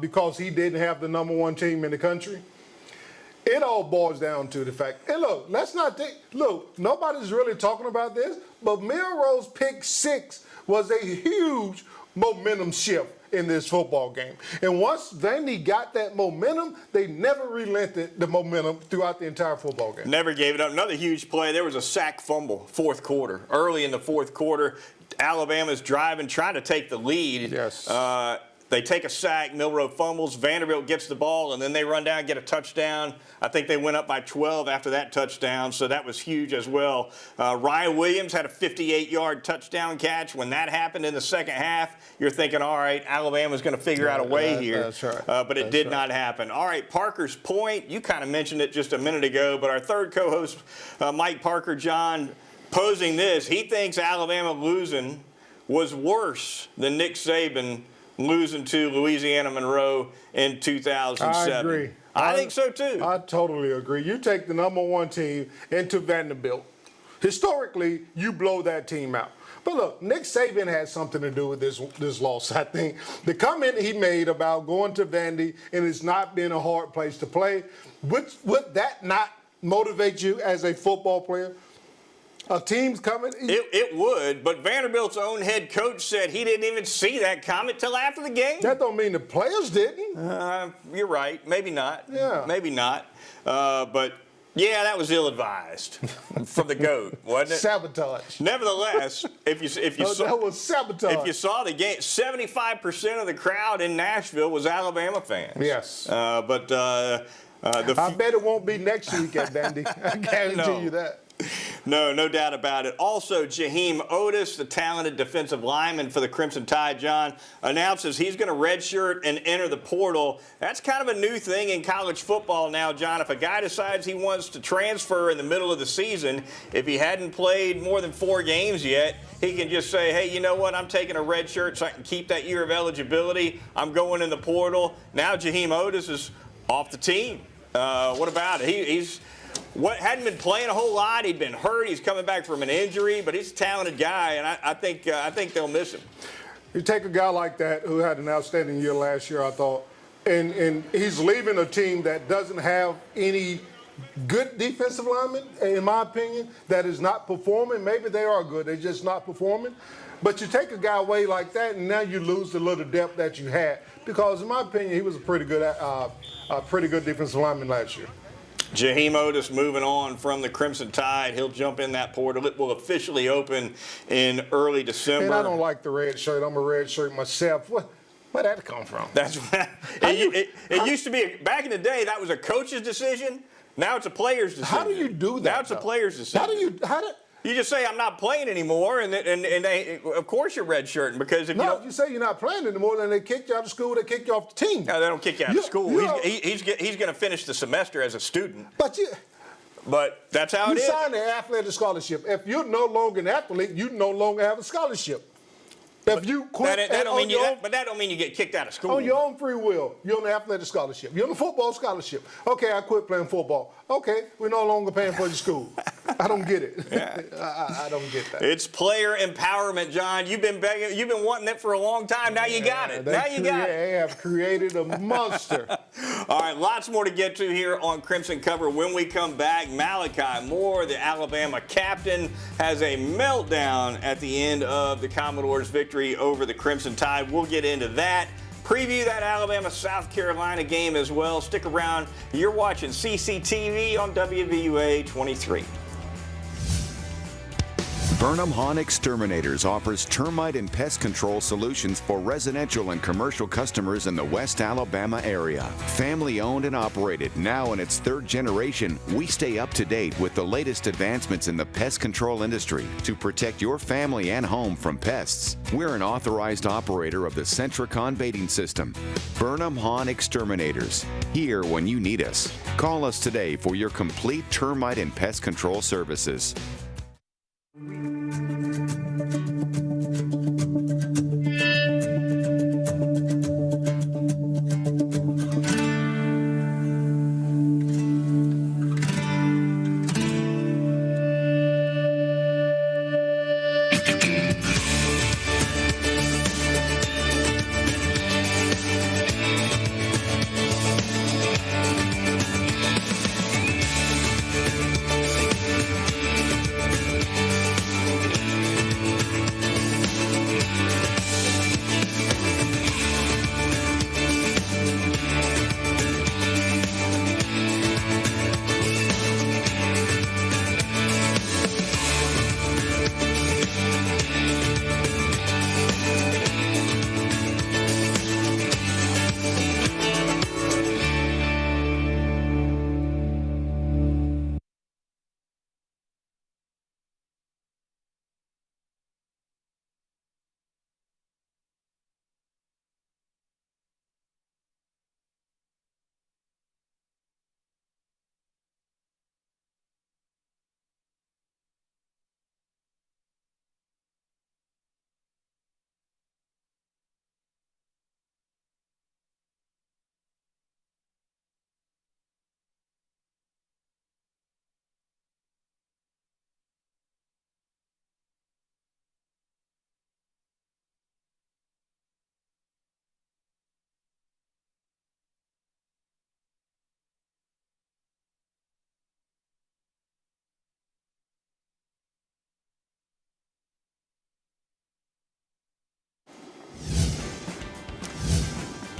because he didn't have the #1 team in the country. It all boils down to the fact, and look, nobody's really talking about this, but Milroe's pick six was a huge momentum shift in this football game. And once Vandy got that momentum, they never relented the momentum throughout the entire football game. Never gave it up. Another huge play. There was a sack fumble, fourth quarter. Early in the fourth quarter, Alabama's driving, trying to take the lead. Yes. They take a sack, Milroe fumbles, Vanderbilt gets the ball, and then they run down and get a touchdown. I think they went up by 12 after that touchdown, so that was huge as well. Ryan Williams had a 58-yard touchdown catch. When that happened in the second half, you're thinking, all right, Alabama's going to figure out a way here. That's right. But it did not happen. All right, Parker's point, you kind of mentioned it just a minute ago, but our third co-host, Mike Parker, John, posing this. He thinks Alabama losing was worse than Nick Saban losing to Louisiana Monroe in 2007. I agree. I think so too. I totally agree. You take the #1 team into Vanderbilt. Historically, you blow that team out. But look, Nick Saban had something to do with this loss. I think the comment he made about going to Vandy and it's not being a hard place to play, would that not motivate you as a football player? A team's coming? It would, but Vanderbilt's own head coach said he didn't even see that comment till after the game. That don't mean the players didn't. You're right. Maybe not. Yeah. Maybe not. But, yeah, that was ill-advised from the GOAT, wasn't it? Sabotage. Nevertheless, if you saw, that was sabotage. If you saw the game, 75% of the crowd in Nashville was Alabama fans. Yes. I bet it won't be next week at Vandy. I guarantee you that. No doubt about it. Also, Jaheim Otis, the talented defensive lineman for the Crimson Tide, John, announces he's going to redshirt and enter the portal. That's kind of a new thing in college football now, John. If a guy decides he wants to transfer in the middle of the season, if he hadn't played more than 4 games yet, he can just say, hey, you know what, I'm taking a red shirt so I can keep that year of eligibility. I'm going in the portal. Now Jaheim Otis is off the team. What about it? Hadn't been playing a whole lot. He'd been hurt. He's coming back from an injury, but he's a talented guy, and I think they'll miss him. You take a guy like that who had an outstanding year last year, I thought, and he's leaving a team that doesn't have any good defensive linemen, in my opinion, that is not performing. Maybe they are good. They're just not performing. But you take a guy away like that, and now you lose the little depth that you had. Because, in my opinion, he was a pretty good defensive lineman last year. Jaheim Otis moving on from the Crimson Tide. He'll jump in that portal. It will officially open in early December. And I don't like the red shirt. I'm a red shirt myself. Where'd that come from? That's it used to be, back in the day, that was a coach's decision. Now it's a player's decision. How do you do that? Now it's a player's decision. You just say, I'm not playing anymore, and they, of course you're redshirting, because if you say you're not playing anymore, then they kick you out of school, they kick you off the team. No, they don't kick you out of school. He's going to finish the semester as a student. But that's how it is. You signed an athletic scholarship. If you're no longer an athlete, you no longer have a scholarship. If you quit, that don't mean you get kicked out of school. On your own free will, you're on the athletic scholarship. You're on the football scholarship. Okay, I quit playing football. Okay, we're no longer paying for your school. I don't get it. Yeah. I don't get that. It's player empowerment, John. You've been begging, you've been wanting it for a long time. Now you got it. They have created a monster. All right, lots more to get to here on Crimson Cover. When we come back, Malachi Moore, the Alabama captain, has a meltdown at the end of the Commodores' victory over the Crimson Tide. We'll get into that. Preview that Alabama-South Carolina game as well. Stick around. You're watching CCTV on WVUA 23. Burnham Hahn Exterminators offers termite and pest control solutions for residential and commercial customers in the West Alabama area. Family owned and operated, now in its 3rd generation, we stay up to date with the latest advancements in the pest control industry to protect your family and home from pests. We're an authorized operator of the Centricon baiting system. Burnham Hahn Exterminators, here when you need us. Call us today for your complete termite and pest control services.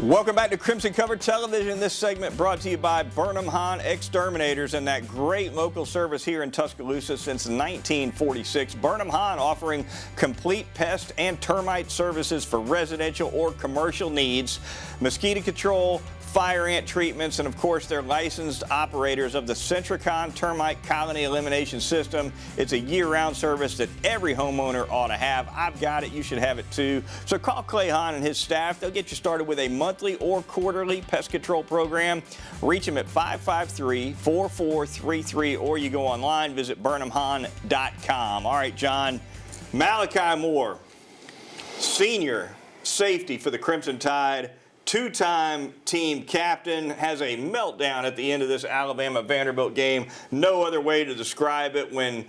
Welcome back to Crimson Cover Television. This segment brought to you by Burnham Hahn Exterminators and that great local service here in Tuscaloosa since 1946. Burnham Hahn offering complete pest and termite services for residential or commercial needs, mosquito control, fire ant treatments, and of course they're licensed operators of the Centricon Termite Colony Elimination System. It's a year-round service that every homeowner ought to have. I've got it. You should have it too. So call Clay Hahn and his staff. They'll get you started with a monthly or quarterly pest control program. Reach them at 553-4433 or you go online, visit burnhamhahn.com. All right, John, Malachi Moore, senior safety for the Crimson Tide, two-time team captain, has a meltdown at the end of this Alabama-Vanderbilt game. No other way to describe it. When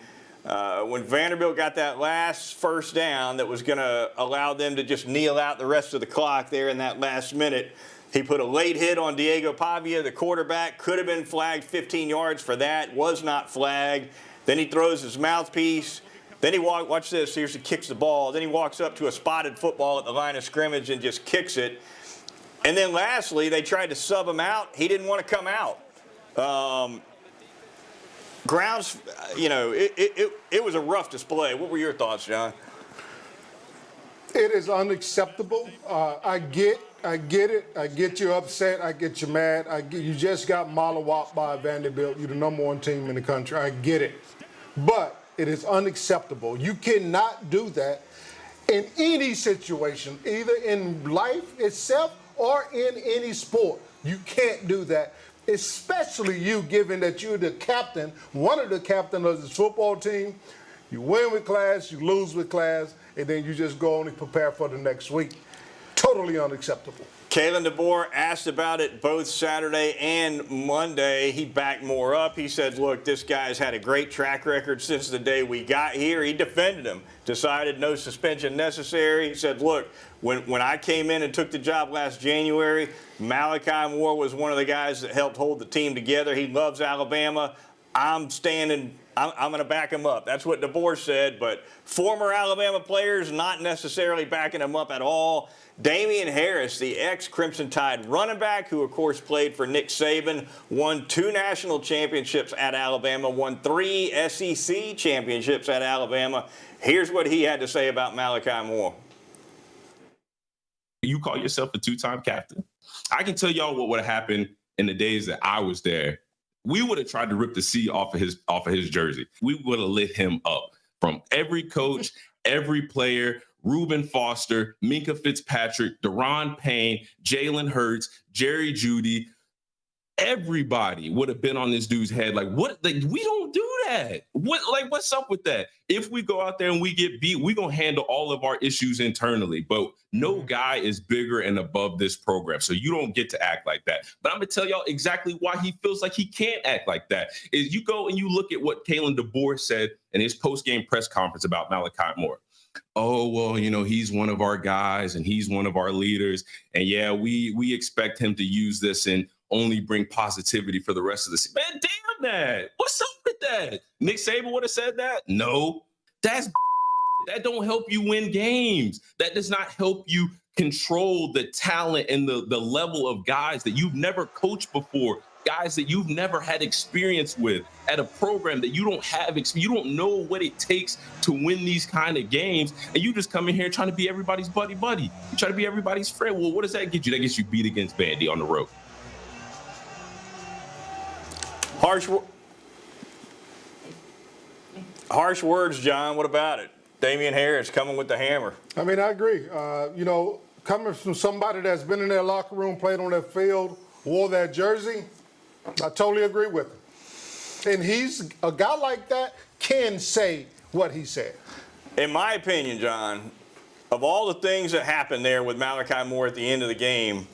Vanderbilt got that last first down that was going to allow them to just kneel out the rest of the clock there in that last minute, he put a late hit on Diego Pavia, the quarterback. Could have been flagged 15 yards for that. Was not flagged. Then he throws his mouthpiece. Then he watch this. Here's he kicks the ball. Then he walks up to a spotted football at the line of scrimmage and just kicks it. And then lastly, they tried to sub him out. He didn't want to come out. Grounds, you know, it was a rough display. What were your thoughts, John? It is unacceptable. I get it. I get you upset. I get you mad. You just got mollywopped by Vanderbilt. You're the #1 team in the country. I get it. But it is unacceptable. You cannot do that in any situation, either in life itself or in any sport. You can't do that, especially you, given that you're the captain, one of the captains of this football team. You win with class, you lose with class, and then you just go on and prepare for the next week. Totally unacceptable. Kalen DeBoer asked about it both Saturday and Monday. He backed Moore up. He said, look, this guy's had a great track record since the day we got here. He defended him, decided no suspension necessary. He said, look, when I came in and took the job last January, Malachi Moore was one of the guys that helped hold the team together. He loves Alabama. I'm going to back him up. That's what DeBoer said, but former Alabama players not necessarily backing him up at all. Damian Harris, the ex-Crimson Tide running back, who of course played for Nick Saban, won 2 national championships at Alabama, won 3 SEC championships at Alabama. Here's what he had to say about Malachi Moore. You call yourself a 2-time captain. I can tell y'all what would have happened in the days that I was there. We would have tried to rip the C off of his jersey. We would have lit him up from every coach, every player. Reuben Foster, Minka Fitzpatrick, Deron Payne, Jalen Hurts, Jerry Jeudy. Everybody would have been on this dude's head. Like, what? Like, we don't do that. What's up with that? If we go out there and we get beat, we're going to handle all of our issues internally. But no guy is bigger and above this program. So you don't get to act like that. But I'm going to tell y'all exactly why he feels like he can't act like that. Is you go and you look at what Kalen DeBoer said in his post-game press conference about Malachi Moore. Oh, well, you know, he's one of our guys and he's one of our leaders. And yeah, we expect him to use this and only bring positivity for the rest of the season. Man, damn that. What's up with that? Nick Saban would have said that? No. That don't help you win games. That does not help you control the talent and the level of guys that you've never coached before, guys that you've never had experience with at a program that you don't have. You don't know what it takes to win these kind of games. And you just come in here trying to be everybody's buddy. You try to be everybody's friend. Well, what does that get you? That gets you beat against Vandy on the road. Harsh words, John. What about it? Damian Harris coming with the hammer. I mean, I agree. You know, coming from somebody that's been in their locker room, played on their field, wore that jersey, I totally agree with him. And he's a guy like that can say what he said. In my opinion, John, of all the things that happened there with Malachi Moore at the end of the game,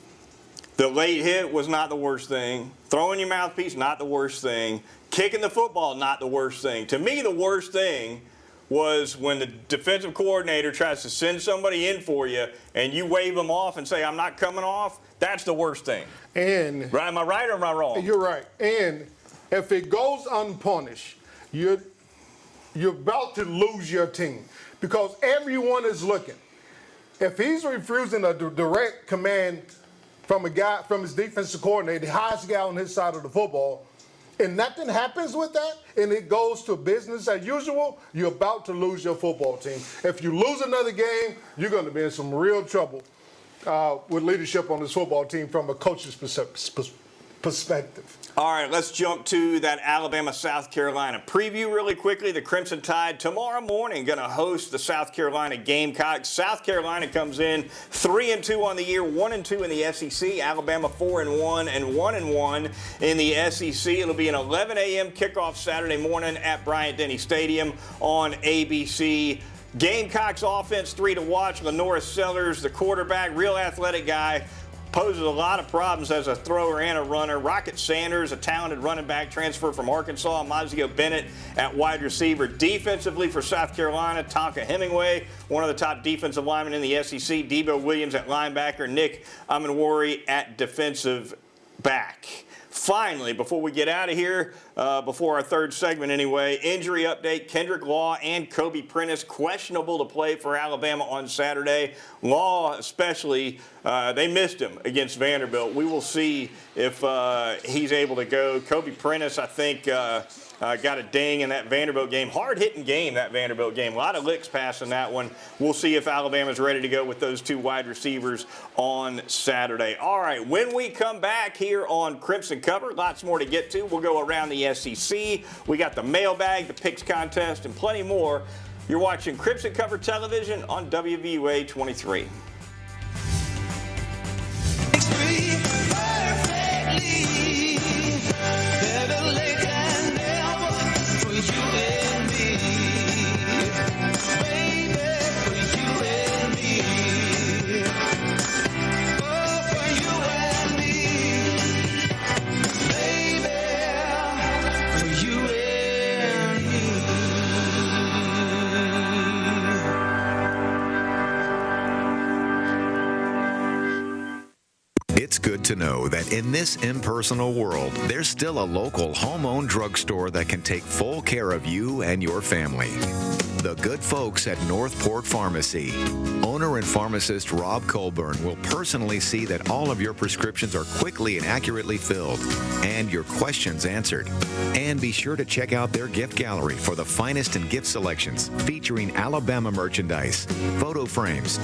the late hit was not the worst thing. Throwing your mouthpiece, not the worst thing. Kicking the football, not the worst thing. To me, the worst thing was when the defensive coordinator tries to send somebody in for you and you wave them off and say, I'm not coming off. That's the worst thing. And right, am I right or am I wrong? You're right. And if it goes unpunished, you're about to lose your team because everyone is looking. If he's refusing a direct command, from his defensive coordinator, the highest guy on his side of the football, and nothing happens with that, and it goes to business as usual, you're about to lose your football team. If you lose another game, you're going to be in some real trouble with leadership on this football team from a coach's perspective. All right, let's jump to that Alabama-South Carolina preview really quickly. The Crimson Tide tomorrow morning going to host the South Carolina Gamecocks. South Carolina comes in 3-2 on the year, 1-2 in the SEC. Alabama 4-1 and 1-1 in the SEC. It'll be an 11 a.m. kickoff Saturday morning at Bryant-Denny Stadium on ABC. Gamecocks offense 3 to watch. Lenora Sellers, the quarterback, real athletic guy. Poses a lot of problems as a thrower and a runner. Rocket Sanders, a talented running back transfer from Arkansas. Mazio Bennett at wide receiver. Defensively for South Carolina, Tonka Hemingway, one of the top defensive linemen in the SEC. Debo Williams at linebacker. Nick Amenwari at defensive back. Finally, before we get out of here, before our third segment anyway, injury update. Kendrick Law and Kobe Prentice questionable to play for Alabama on Saturday. Law especially, they missed him against Vanderbilt. We will see if he's able to go. Kobe Prentice, I think, got a ding in that Vanderbilt game. Hard-hitting game, that Vanderbilt game. A lot of licks passing that one. We'll see if Alabama's ready to go with those two wide receivers on Saturday. All right, when we come back here on Crimson Cover, lots more to get to. We'll go around the SEC. We got the mailbag, the picks contest, and plenty more. You're watching Crimson Cover Television on WVUA 23. It's good to know that in this impersonal world, there's still a local home-owned drugstore that can take full care of you and your family. The good folks at Northport Pharmacy. Owner and pharmacist Rob Colburn will personally see that all of your prescriptions are quickly and accurately filled and your questions answered. And be sure to check out their gift gallery for the finest in gift selections featuring Alabama merchandise, photo frames,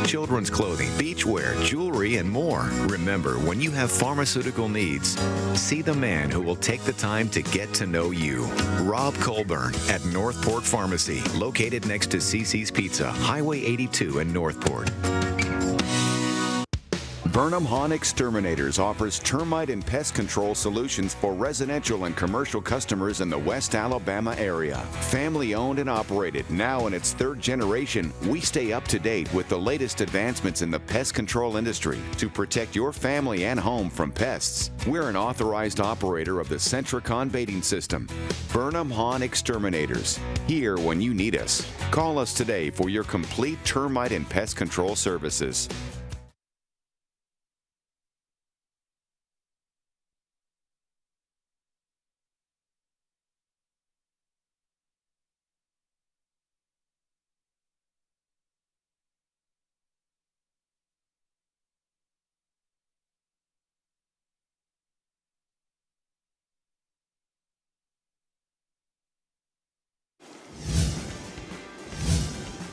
children's clothing, beachwear, jewelry, and more. Remember, when you have pharmaceutical needs, see the man who will take the time to get to know you. Rob Colburn at Northport Pharmacy, located next to CC's Pizza, Highway 82 in Northport. Burnham Hahn Exterminators offers termite and pest control solutions for residential and commercial customers in the West Alabama area. Family owned and operated, now in its third generation, we stay up to date with the latest advancements in the pest control industry to protect your family and home from pests. We're an authorized operator of the Centricon baiting system. Burnham Hahn Exterminators, here when you need us. Call us today for your complete termite and pest control services.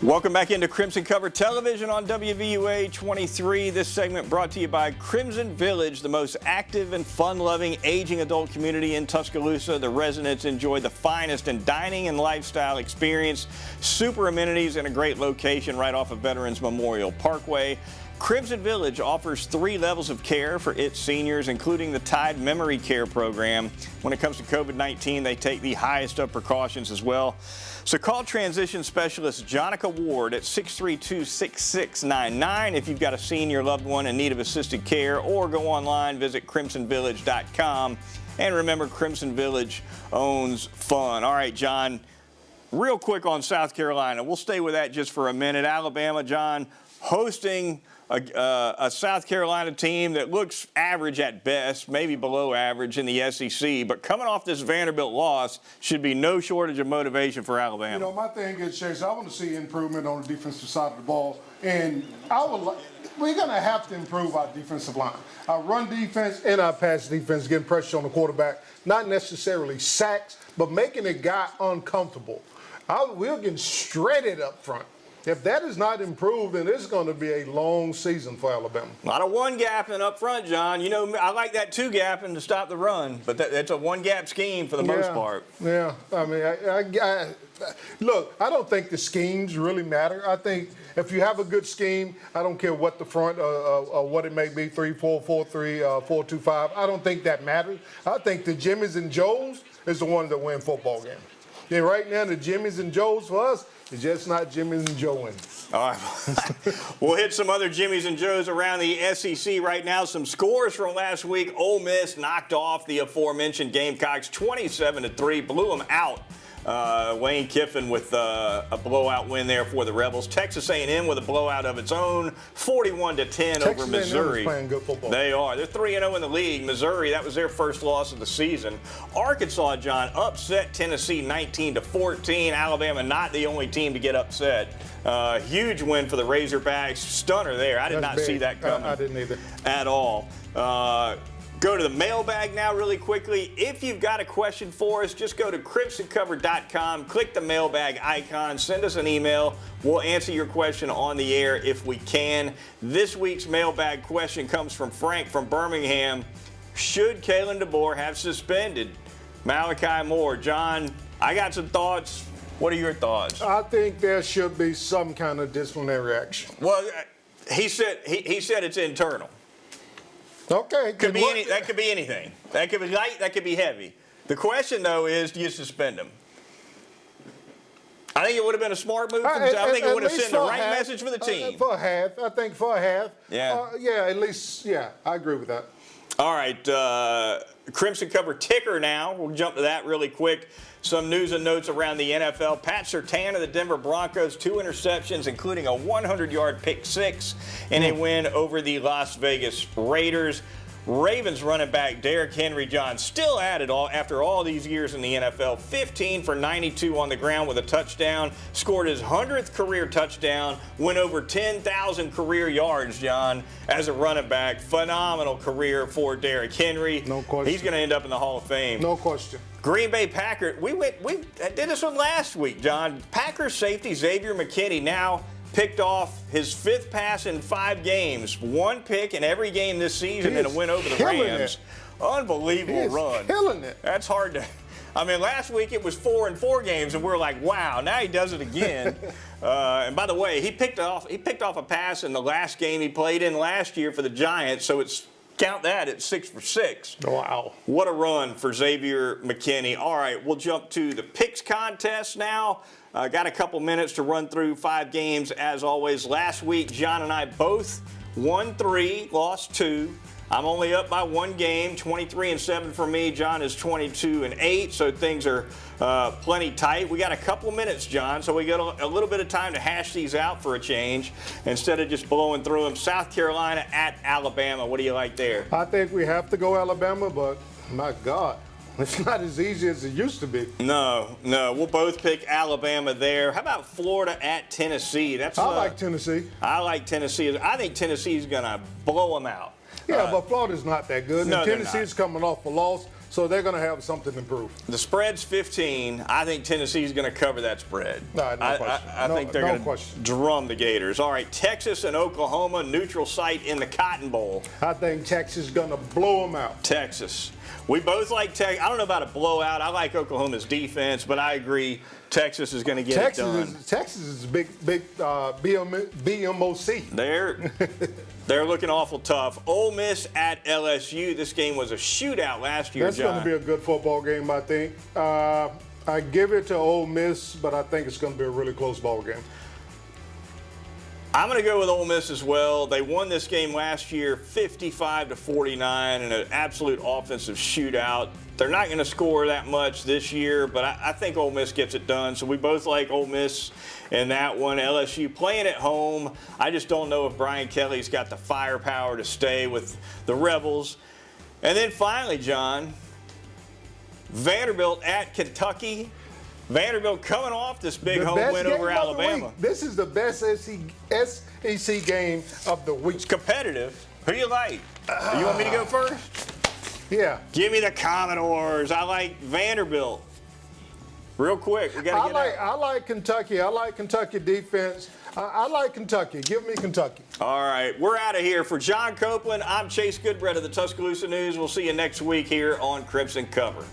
Welcome back into Crimson Cover Television on WVUA 23. This segment brought to you by Crimson Village, the most active and fun-loving aging adult community in Tuscaloosa. The residents enjoy the finest in dining and lifestyle experience, super amenities, and a great location right off of Veterans Memorial Parkway. Crimson Village offers 3 levels of care for its seniors, including the Tide Memory Care Program. When it comes to COVID-19, they take the highest of precautions as well. So call transition specialist Jonica Ward at 632-6699 if you've got a senior loved one in need of assisted care, or go online, visit crimsonvillage.com. And remember, Crimson Village owns fun. All right, John, real quick on South Carolina. We'll stay with that just for a minute. Alabama, John, hosting a South Carolina team that looks average at best, maybe below average in the SEC, but coming off this Vanderbilt loss should be no shortage of motivation for Alabama. You know, my thing is, Chase, I want to see improvement on the defensive side of the ball, and we're going to have to improve our defensive line. Our run defense and our pass defense, getting pressure on the quarterback, not necessarily sacks, but making a guy uncomfortable. We're getting shredded up front. If that is not improved, then it's going to be a long season for Alabama. A lot of one-gapping up front, John. You know, I like that two-gapping to stop the run, but that's a one-gap scheme for the most part. Yeah, I mean, look, I don't think the schemes really matter. I think if you have a good scheme, I don't care what the front or what it may be, 3-4, 4-3, 4-2-5. I don't think that matters. I think the Jimmies and Joes is the ones that win football games. Yeah, right now, the Jimmies and Joes for us, it's just not Jimmy's and Joeing. All right. We'll hit some other Jimmys and Joes around the SEC right now. Some scores from last week. Ole Miss knocked off the aforementioned Gamecocks 27-3, blew them out. Lane Kiffin with a blowout win there for the Rebels. Texas A&M with a blowout of its own, 41-10 over Missouri. A&M is playing good football. They are. They're 3-0 in the league. Missouri, that was their first loss of the season. Arkansas, John, upset Tennessee 19-14. Alabama not the only team to get upset. Huge win for the Razorbacks. Stunner there. I did not see that coming. I didn't either. At all. Go to the mailbag now really quickly. If you've got a question for us, just go to crimsoncover.com, click the mailbag icon, send us an email. We'll answer your question on the air if we can. This week's mailbag question comes from Frank from Birmingham. Should Kalen DeBoer have suspended Malachi Moore? John, I got some thoughts. What are your thoughts? I think there should be some kind of disciplinary action. Well, he said it's internal. Okay. That could be anything. That could be light, that could be heavy. The question, though, is do you suspend him? I think it would have been a smart move. I think it would have sent the right message for the team. For a half. I think for a half. Yeah. At least, I agree with that. All right. Crimson Cover ticker now. We'll jump to that really quick. Some news and notes around the NFL. Pat Surtain of the Denver Broncos, 2 interceptions, including a 100-yard pick six, and a win over the Las Vegas Raiders. Ravens running back Derrick Henry, John, still at it all after all these years in the NFL. 15 for 92 on the ground with a touchdown. Scored his 100th career touchdown. Went over 10,000 career yards, John, as a running back. Phenomenal career for Derrick Henry. No question. He's going to end up in the Hall of Fame. No question. Green Bay Packers. We did this one last week, John. Packers safety Xavier McKinney now picked off his 5th pass in 5 games. 1 pick in every game this season and a win over the Rams. Unbelievable run. Killing it. That's hard to. I mean, last week it was 4 in 4 games, and we're like, wow. Now he does it again. And by the way, he picked off a pass in the last game he played in last year for the Giants. So count that at 6 for 6. Wow. What a run for Xavier McKinney. All right, we'll jump to the picks contest now. Got a couple minutes to run through 5 games as always. Last week, John and I both won 3, lost 2. I'm only up by 1 game, 23-7 for me. John is 22-8, so things are plenty tight. We got a couple minutes, John, so we got a little bit of time to hash these out for a change instead of just blowing through them. South Carolina at Alabama. What do you like there? I think we have to go Alabama, but my God, it's not as easy as it used to be. No. We'll both pick Alabama there. How about Florida at Tennessee? I like Tennessee. I like Tennessee. I think Tennessee's going to blow them out. Yeah, but Florida's not that good. No, and Tennessee's coming off a loss, so they're going to have something to prove. The spread's 15. I think Tennessee's going to cover that spread. No question. I think they're going to drum the Gators. All right, Texas and Oklahoma, neutral site in the Cotton Bowl. I think Texas is going to blow them out. Texas. We both like Texas. I don't know about a blowout. I like Oklahoma's defense, but I agree Texas is going to get it done. Texas is big BMOC. They're looking awful tough. Ole Miss at LSU. This game was a shootout last year, That's John. Going to be a good football game, I think. I give it to Ole Miss, but I think it's going to be a really close ball game. I'm going to go with Ole Miss as well. They won this game last year 55-49 in an absolute offensive shootout. they're not going to score that much this year, but I think Ole Miss gets it done. So we both like Ole Miss in that one. LSU playing at home. I just don't know if Brian Kelly's got the firepower to stay with the Rebels. And then finally, John, Vanderbilt at Kentucky. Vanderbilt coming off this big home win over Alabama. This is the best SEC game of the week. It's competitive. Who do you like? You want me to go first? Yeah. Give me the Commodores. I like Vanderbilt. Real quick, we got to get I like Kentucky. I like Kentucky defense. I like Kentucky. Give me Kentucky. All right, we're out of here. For John Copeland, I'm Chase Goodbread of the Tuscaloosa News. We'll see you next week here on Crimson Cover.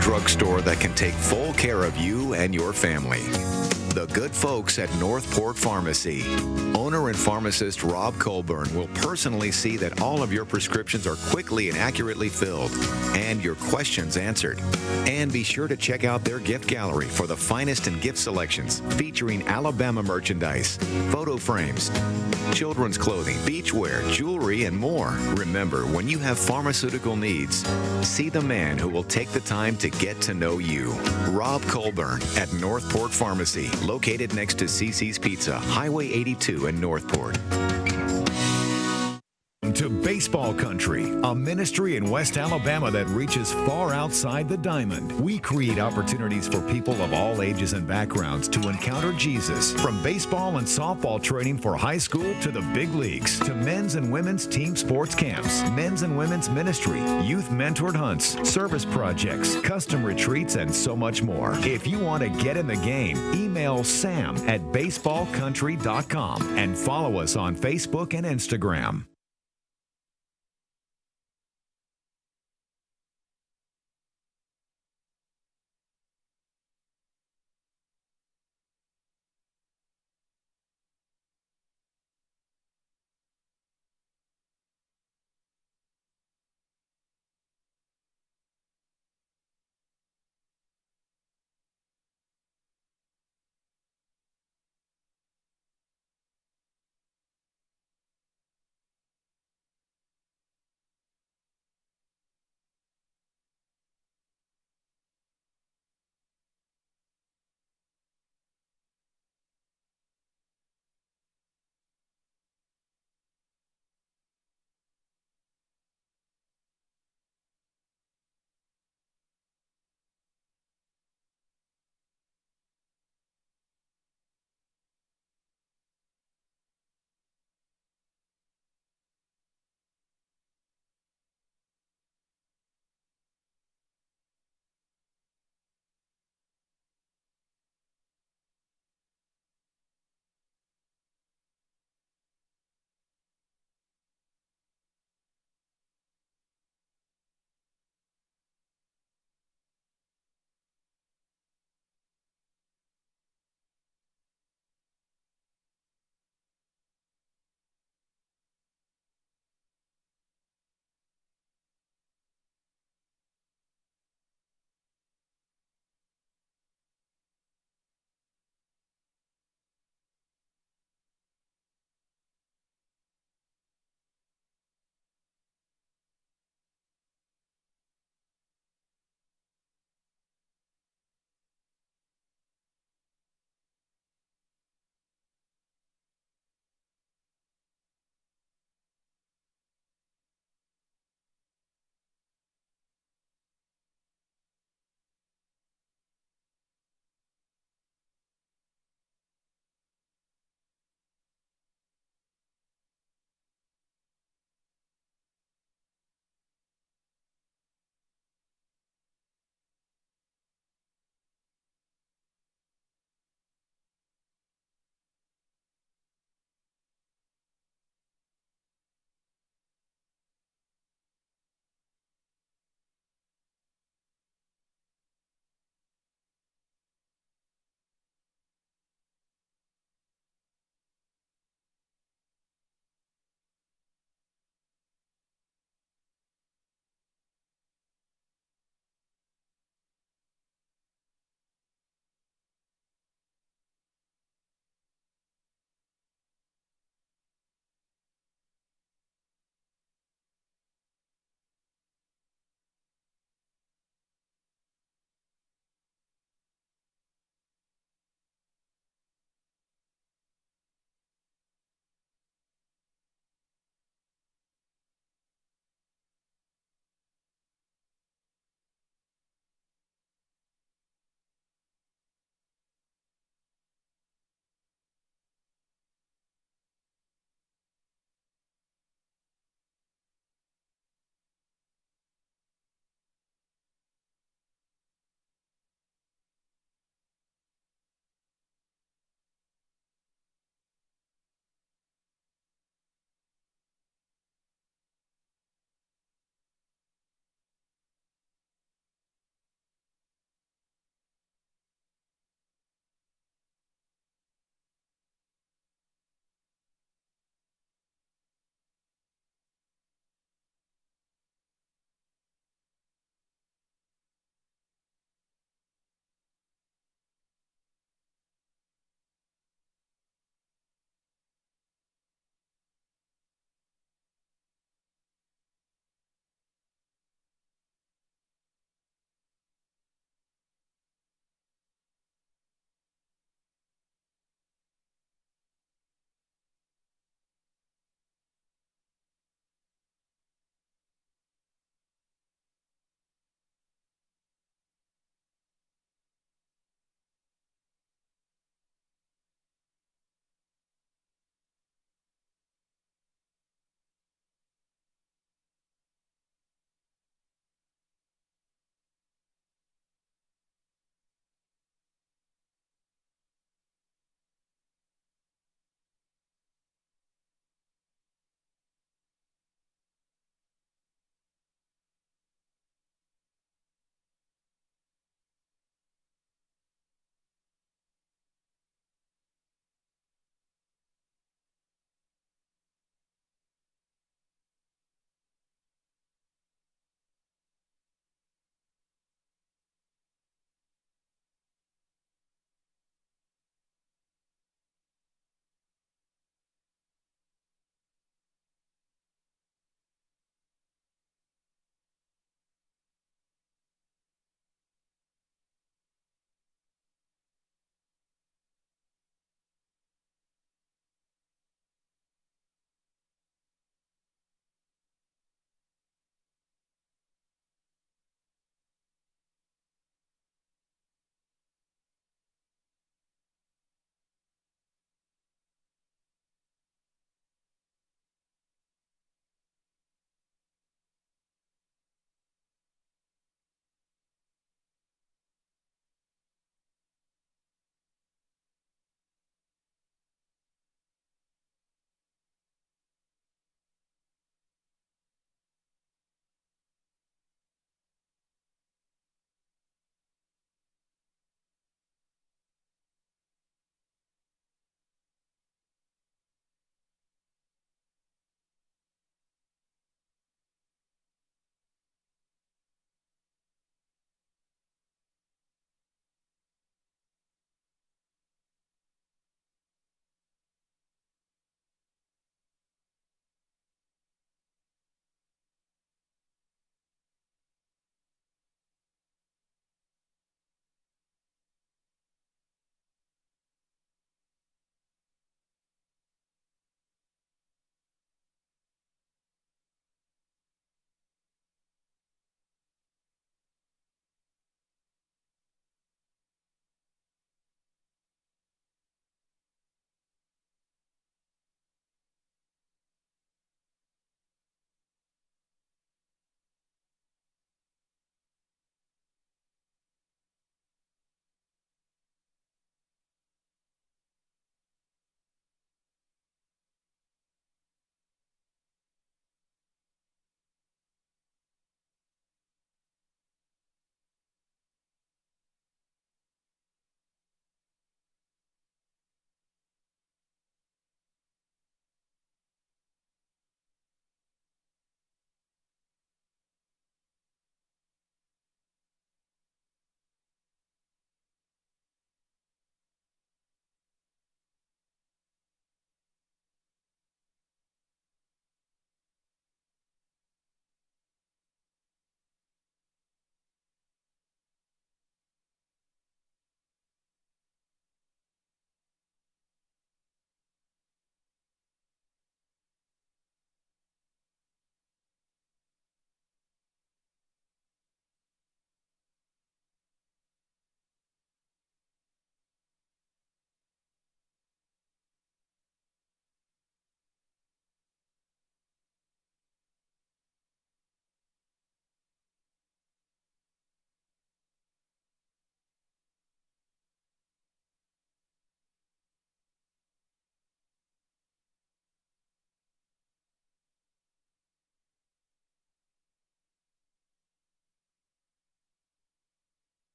Drugstore that can take full care of you and your family. The good folks at Northport Pharmacy. Owner and pharmacist Rob Colburn will personally see that all of your prescriptions are quickly and accurately filled and your questions answered. And be sure to check out their gift gallery for the finest in gift selections featuring Alabama merchandise, photo frames, children's clothing, beachwear, jewelry, and more. Remember, when you have pharmaceutical needs, see the man who will take the time to get to know you. Rob Colburn at Northport Pharmacy, located next to CC's Pizza, Highway 82 in Northport. To Baseball Country, a ministry in West Alabama that reaches far outside the diamond. We create opportunities for people of all ages and backgrounds to encounter Jesus. From baseball and softball training for high school to the big leagues, to men's and women's team sports camps, men's and women's ministry, youth mentored hunts, service projects, custom retreats, and so much more. If you want to get in the game, email sam@baseballcountry.com and follow us on Facebook and Instagram.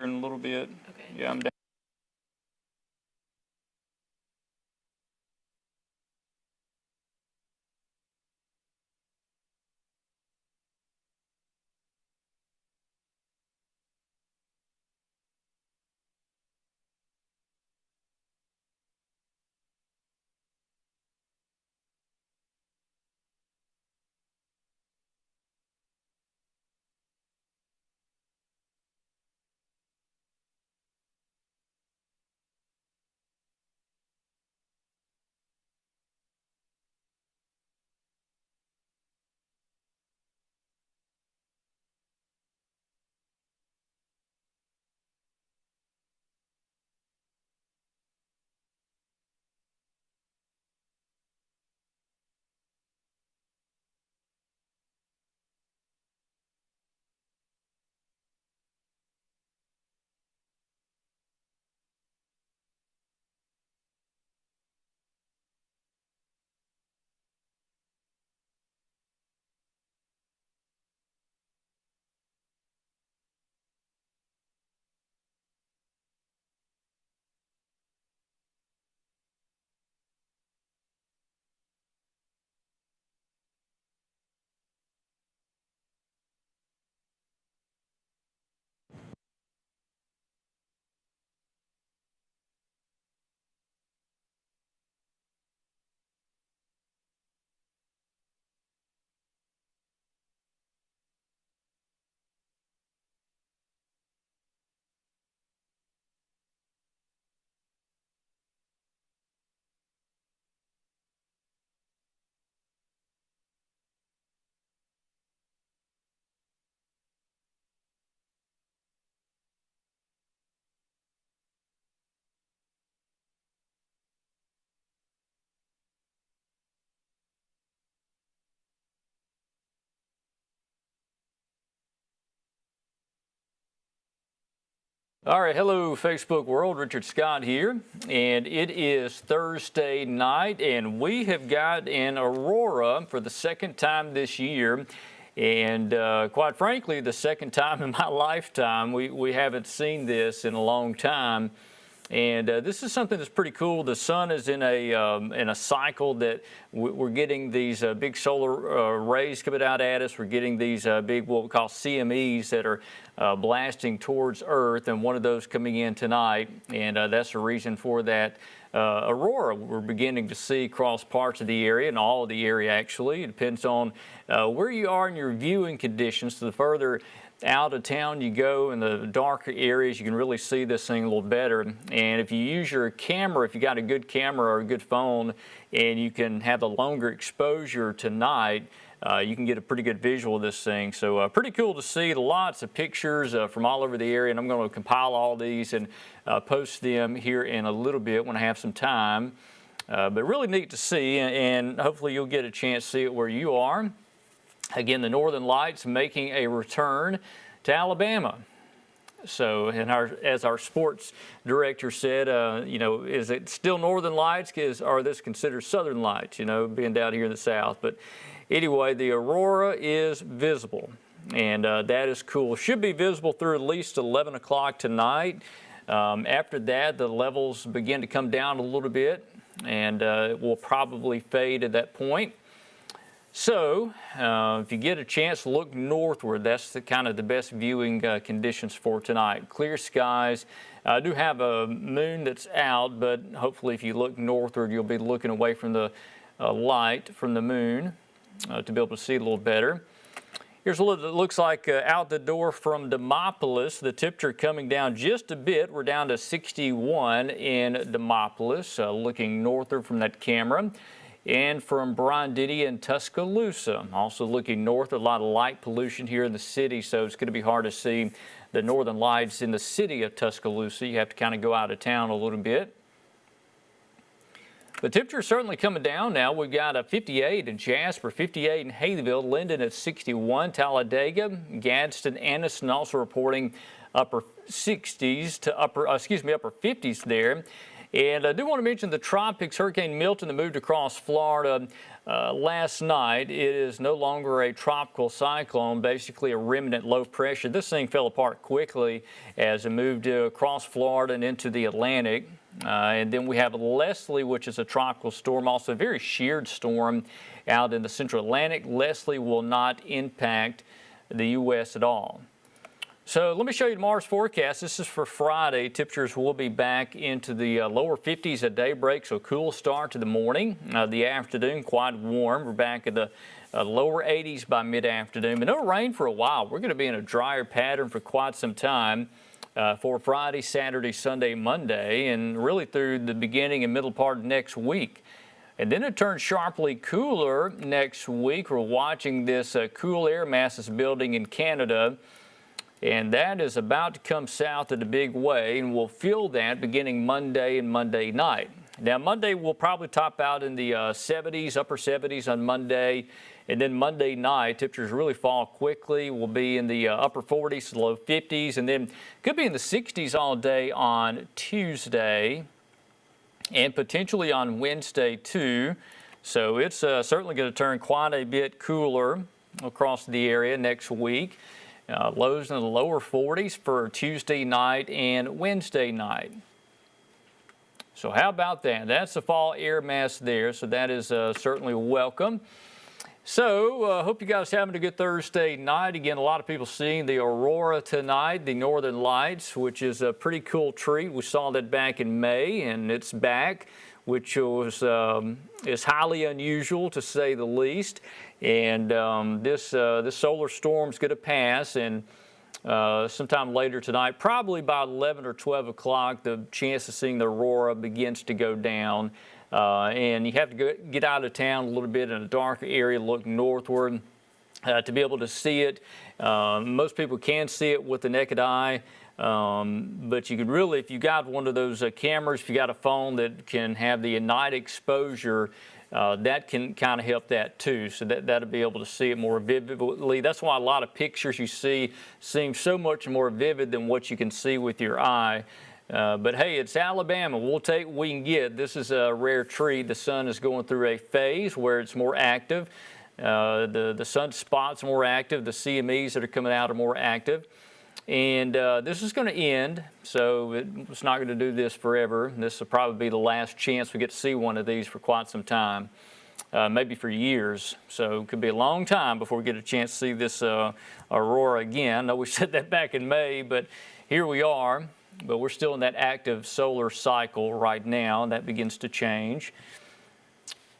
in a little bit. Okay. Yeah, I'm down. All right, hello Facebook world, Richard Scott here, and it is Thursday night, and we have got an aurora for the second time this year, and quite frankly, the second time in my lifetime. We haven't seen this in a long time. And this is something that's pretty cool. The sun is in a cycle that we're getting these big solar rays coming out at us. We're getting these big, what we call CMEs, that are blasting towards Earth, and one of those coming in tonight. And that's the reason for that aurora we're beginning to see across parts of the area, and all of the area actually. It depends on where you are in your viewing conditions. So the further out of town you go in the darker areas, you can really see this thing a little better. And if you use your camera, if you got a good camera or a good phone, and you can have a longer exposure tonight, you can get a pretty good visual of this thing. So pretty cool to see. Lots of pictures from all over the area, and I'm going to compile all these and post them here in a little bit when I have some time. But really neat to see, and hopefully you'll get a chance to see it where you are. Again, the Northern Lights making a return to Alabama. So, and as our sports director said, you know, is it still Northern Lights? Are this considered Southern Lights, you know, being down here in the South? But anyway, the aurora is visible, and that is cool. Should be visible through at least 11 o'clock tonight. After that, the levels begin to come down a little bit, and it will probably fade at that point. So, if you get a chance, look northward. That's the kind of the best viewing conditions for tonight. Clear skies. I do have a moon that's out, but hopefully if you look northward, you'll be looking away from the light from the moon to be able to see a little better. Here's what it looks like out the door from Demopolis. The temperature coming down just a bit. We're down to 61 in Demopolis, looking northward from that camera. And from Bryan-Denny and Tuscaloosa. Also looking north, a lot of light pollution here in the city, so it's going to be hard to see the northern lights in the city of Tuscaloosa. You have to kind of go out of town a little bit. The temperature is certainly coming down now. We've got a 58 in Jasper, 58 in Haleyville, Linden at 61, Talladega, Gadsden, Anniston also reporting upper 60s to upper 50s there. And I do want to mention the tropics, Hurricane Milton, that moved across Florida last night. It is no longer a tropical cyclone, basically a remnant low pressure. This thing fell apart quickly as it moved across Florida and into the Atlantic. And then we have Leslie, which is a tropical storm, also a very sheared storm out in the central Atlantic. Leslie will not impact the U.S. at all. So let me show you tomorrow's forecast. This is for Friday. Temperatures will be back into the lower 50s at daybreak, so cool start to the morning. The afternoon, quite warm. We're back at the lower 80s by mid-afternoon. But no rain for a while. We're going to be in a drier pattern for quite some time for Friday, Saturday, Sunday, Monday, and really through the beginning and middle part of next week. And then it turns sharply cooler next week. We're watching this cool air mass that's building in Canada. And that is about to come south in a big way, and we'll feel that beginning Monday and Monday night. Now, Monday will probably top out in the 70s, upper 70s on Monday, and then Monday night, temperatures really fall quickly. We'll be in the upper 40s to low 50s, and then could be in the 60s all day on Tuesday, and potentially on Wednesday too. So it's certainly going to turn quite a bit cooler across the area next week. Lows in the lower 40s for Tuesday night and Wednesday night. So how about that? That's the fall air mass there, so that is certainly welcome. So hope you guys are having a good Thursday night. Again, a lot of people seeing the aurora tonight, the northern lights, which is a pretty cool treat. We saw that back in May, and it's back, which was is highly unusual to say the least. And this solar storm's going to pass, and sometime later tonight, probably by 11 or 12 o'clock, the chance of seeing the aurora begins to go down. And you have to get out of town a little bit in a darker area, look northward to be able to see it. Most people can see it with the naked eye. But you could really, if you got one of those cameras, if you got a phone that can have the night exposure, that can kind of help that too. So that'll be able to see it more vividly. That's why a lot of pictures you see seem so much more vivid than what you can see with your eye. But hey, it's Alabama. We'll take what we can get. This is a rare treat. The sun is going through a phase where it's more active. The sunspots are more active. The CMEs that are coming out are more active. And this is going to end, so it's not going to do this forever. This will probably be the last chance we get to see one of these for quite some time, maybe for years. So it could be a long time before we get a chance to see this aurora again. I know we said that back in May, but here we are. But we're still in that active solar cycle right now, and that begins to change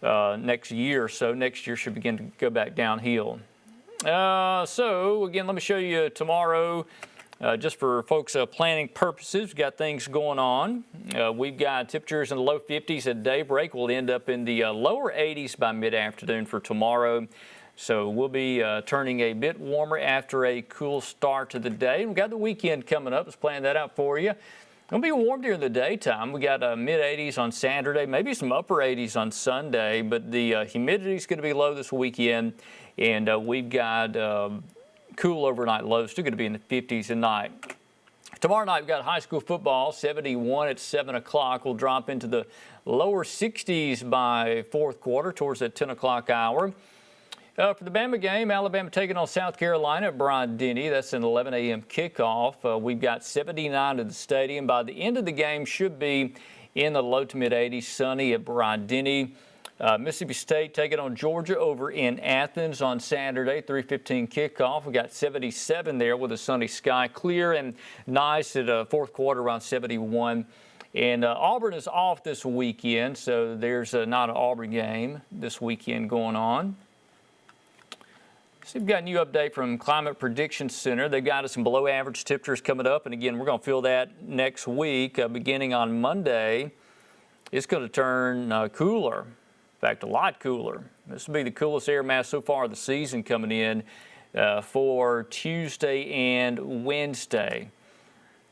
next year or so. Next year should begin to go back downhill. So again, let me show you tomorrow. Just for folks planning purposes, we've got things going on. We've got temperatures in the low 50s at daybreak. We'll end up in the lower 80s by mid-afternoon for tomorrow. So we'll be turning a bit warmer after a cool start to the day. We've got the weekend coming up. Let's plan that out for you. It'll be warm during the daytime. We got mid-80s on Saturday, maybe some upper 80s on Sunday, but the humidity is going to be low this weekend, and we've got cool overnight lows, still going to be in the 50s at night. Tomorrow night, we've got high school football, 71 at 7 o'clock. We'll drop into the lower 60s by fourth quarter towards that 10 o'clock hour. For the Bama game, Alabama taking on South Carolina at Bryant-Denny. That's an 11 a.m. kickoff. We've got 79 at the stadium. By the end of the game, should be in the low to mid-80s, sunny at Bryant-Denny. Mississippi State taking on Georgia over in Athens on Saturday, 3:15 kickoff. We got 77 there with a sunny sky, clear and nice at fourth quarter around 71. And Auburn is off this weekend, so there's not an Auburn game this weekend going on. So we've got a new update from Climate Prediction Center. They've got us some below average temperatures coming up. And again, we're going to feel that next week, beginning on Monday. It's going to turn cooler. In fact, a lot cooler. This will be the coolest air mass so far of the season coming in for Tuesday and Wednesday.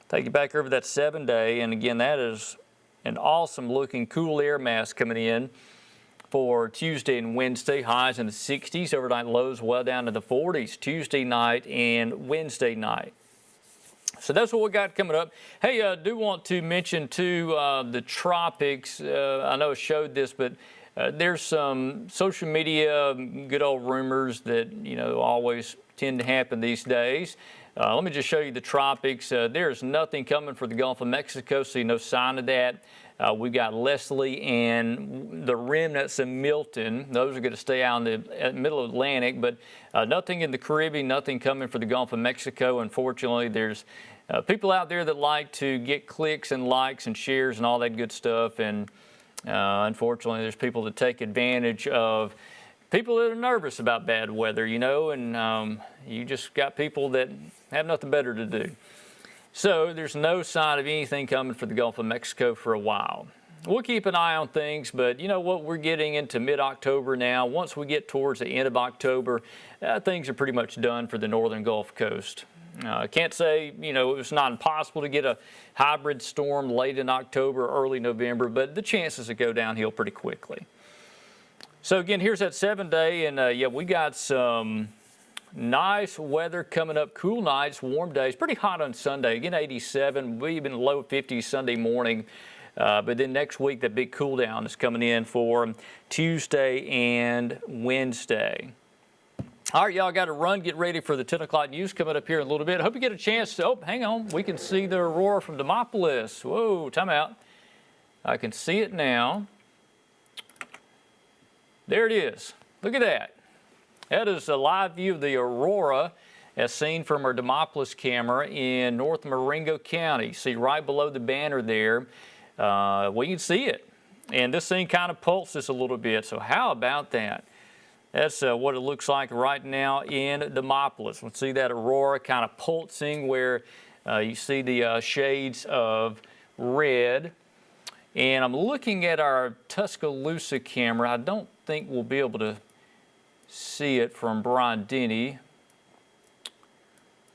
Take you back over that 7-day. And again, that is an awesome looking cool air mass coming in for Tuesday and Wednesday. Highs in the 60s, overnight lows well down to the 40s Tuesday night and Wednesday night. So that's what we got coming up. Hey, I do want to mention, too, the tropics. I know I showed this, but there's some social media good old rumors that, always tend to happen these days. Let me just show you the tropics. There's nothing coming for the Gulf of Mexico, so no sign of that. We've got Leslie and the remnants of Milton. Those are going to stay out in the middle Atlantic, but nothing in the Caribbean, nothing coming for the Gulf of Mexico. Unfortunately, there's people out there that like to get clicks and likes and shares and all that good stuff, and unfortunately, there's people that take advantage of people that are nervous about bad weather, and you just got people that have nothing better to do. So there's no sign of anything coming for the Gulf of Mexico for a while. We'll keep an eye on things, but you know what? We're getting into mid-October now. Once we get towards the end of October, things are pretty much done for the northern Gulf Coast. I can't say, it's not impossible to get a hybrid storm late in October or early November, but the chances to go downhill pretty quickly. So again, here's that 7-day, and we got some nice weather coming up, cool nights, warm days, pretty hot on Sunday. Again, 87, we even low 50s Sunday morning. But then next week, that big cool down is coming in for Tuesday and Wednesday. All right, y'all got to run, get ready for the 10 o'clock news coming up here in a little bit. I hope you get a chance to, hang on, we can see the aurora from Demopolis. Whoa, time out. I can see it now. There it is. Look at that. That is a live view of the aurora as seen from our Demopolis camera in North Marengo County. See right below the banner there, we can see it. And this thing kind of pulses a little bit, so how about that? That's what it looks like right now in Demopolis. We'll see that aurora kind of pulsing where you see the shades of red. And I'm looking at our Tuscaloosa camera. I don't think we'll be able to see it from Bryant-Denny.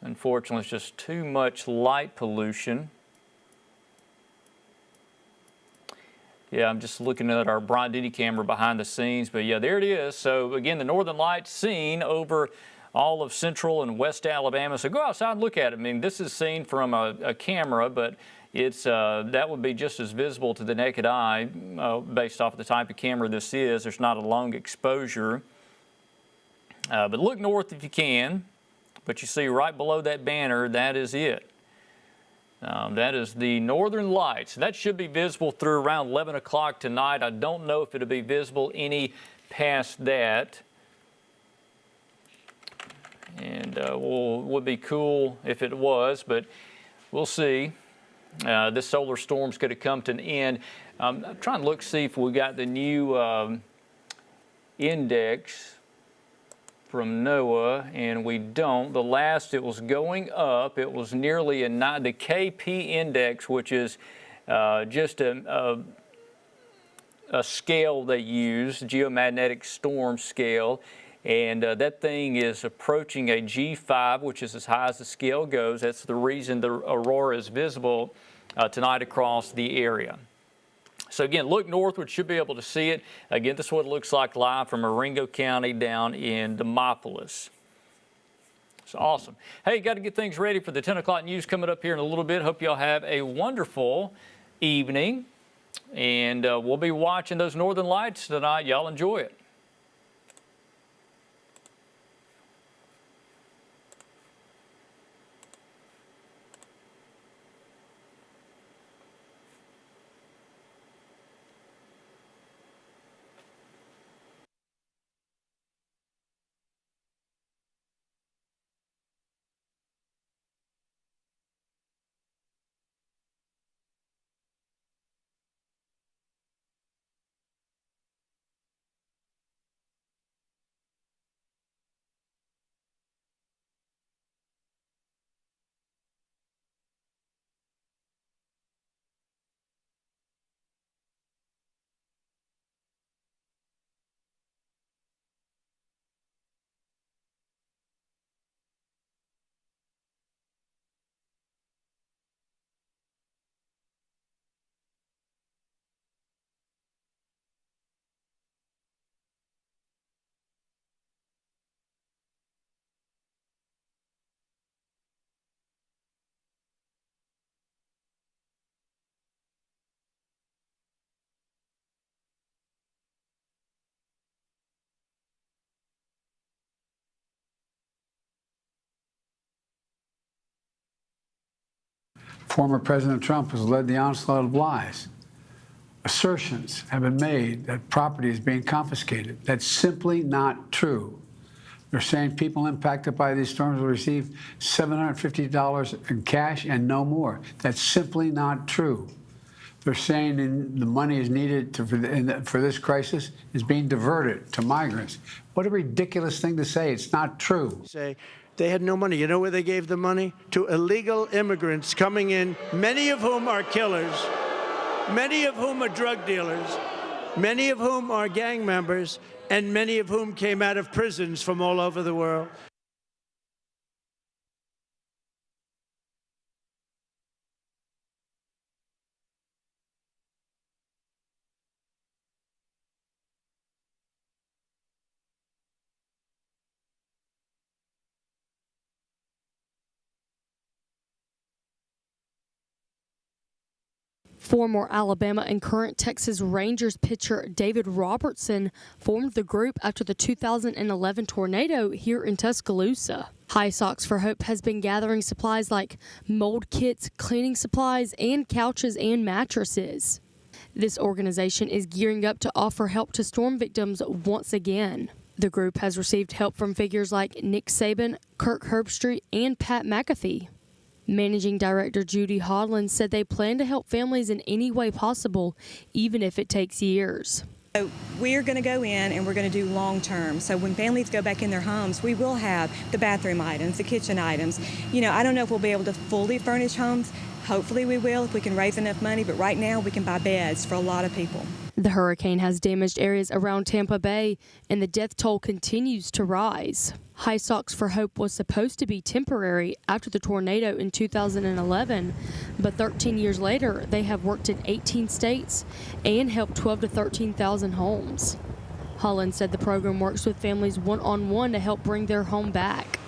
Unfortunately, it's just too much light pollution. Yeah, I'm just looking at our Bryant-Denny camera behind the scenes, but yeah, there it is. So again, the northern lights seen over all of central and west Alabama. So go outside and look at it. I mean, this is seen from a camera, but it's that would be just as visible to the naked eye based off of the type of camera this is. There's not a long exposure. But look north if you can. But you see right below that banner, that is it. That is the northern lights. That should be visible through around 11 o'clock tonight. I don't know if it'll be visible any past that. And would be cool if it was, but we'll see. This solar storm's going to come to an end. I'm trying to look, see if we got the new index from NOAA, and we don't. The last it was going up, it was nearly a 9. The KP index, which is just a scale they use, geomagnetic storm scale, and that thing is approaching a G5, which is as high as the scale goes. That's the reason the aurora is visible tonight across the area. So again, look northward, should be able to see it. Again, this is what it looks like live from Marengo County down in Demopolis. It's awesome. Hey, got to get things ready for the 10 o'clock news coming up here in a little bit. Hope y'all have a wonderful evening. And we'll be watching those northern lights tonight. Y'all enjoy it. Former President Trump has led the onslaught of lies. Assertions have been made that property is being confiscated. That's simply not true. They're saying people impacted by these storms will receive $750 in cash and no more. That's simply not true. They're saying the money is needed for this crisis is being diverted to migrants. What a ridiculous thing to say. It's not true. Say they had no money. You know where they gave the money? To illegal immigrants coming in, many of whom are killers, many of whom are drug dealers, many of whom are gang members, and many of whom came out of prisons from all over the world. Former Alabama and current Texas Rangers pitcher David Robertson formed the group after the 2011 tornado here in Tuscaloosa. High Socks for Hope has been gathering supplies like mold kits, cleaning supplies, and couches and mattresses. This organization is gearing up to offer help to storm victims once again. The group has received help from figures like Nick Saban, Kirk Herbstreit, and Pat McAfee. Managing Director Judy Hodlin said they plan to help families in any way possible, even if it takes years. So we're going to go in and we're going to do long term. So when families go back in their homes, we will have the bathroom items, the kitchen items. You know, I don't know if we'll be able to fully furnish homes. Hopefully we will if we can raise enough money, but right now we can buy beds for a lot of people. The hurricane has damaged areas around Tampa Bay, and the death toll continues to rise. High Socks for Hope was supposed to be temporary after the tornado in 2011, but 13 years later, they have worked in 18 states and helped 12,000 to 13,000 homes. Holland said the program works with families one-on-one to help bring their home back.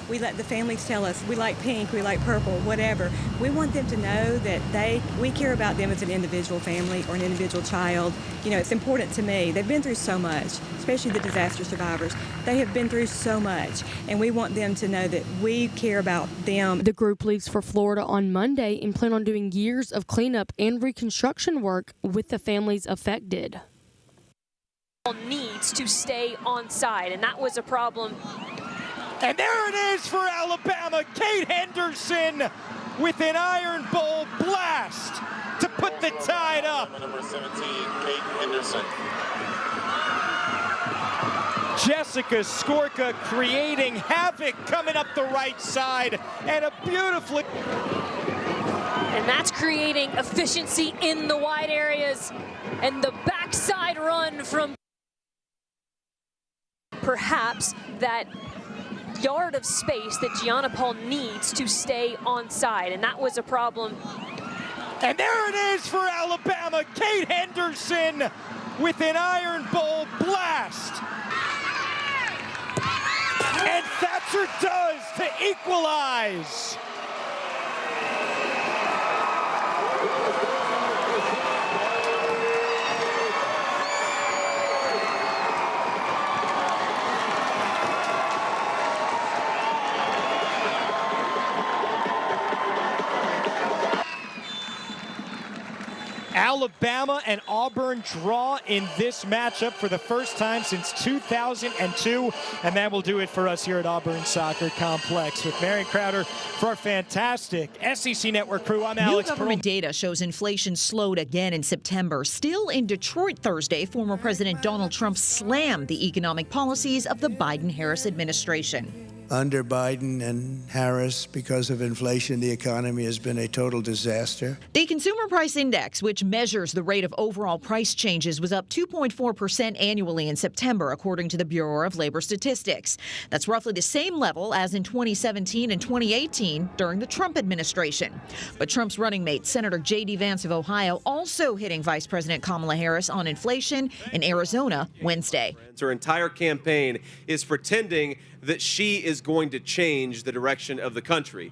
We let the families tell us, we like pink, we like purple, whatever. We want them to know that we care about them as an individual family or an individual child. You know, it's important to me. They've been through so much, especially the disaster survivors. They have been through so much, and we want them to know that we care about them. The group leaves for Florida on Monday and plan on doing years of cleanup and reconstruction work with the families affected. Needs to stay on side, and that was a problem. And there it is for Alabama. Kate Henderson with an Iron Bowl blast to put the Tide up. Number 17, Kate Henderson. Jessica Skorka creating havoc coming up the right side, and a beautifully. And that's creating efficiency in the wide areas, and the backside run from perhaps that yard of space that Gianna Paul needs to stay on side, and that was a problem. And there it is for Alabama, Kate Henderson with an Iron Bowl blast. And Thatcher does to equalize. Alabama and Auburn draw in this matchup for the first time since 2002, and that will do it for us here at Auburn Soccer Complex. With Marion Crowder for our fantastic SEC Network crew, I'm Alex New government data shows inflation slowed again in September. Still in Detroit Thursday, former President Donald Trump slammed the economic policies of the Biden-Harris administration. Under Biden and Harris, because of inflation, the economy has been a total disaster. The Consumer Price Index, which measures the rate of overall price changes, was up 2.4% annually in September, according to the Bureau of Labor Statistics. That's roughly the same level as in 2017 and 2018 during the Trump administration. But Trump's running mate, Senator J.D. Vance of Ohio, also hitting Vice President Kamala Harris on inflation in Arizona Wednesday. Her entire campaign is pretending that she is going to change the direction of the country.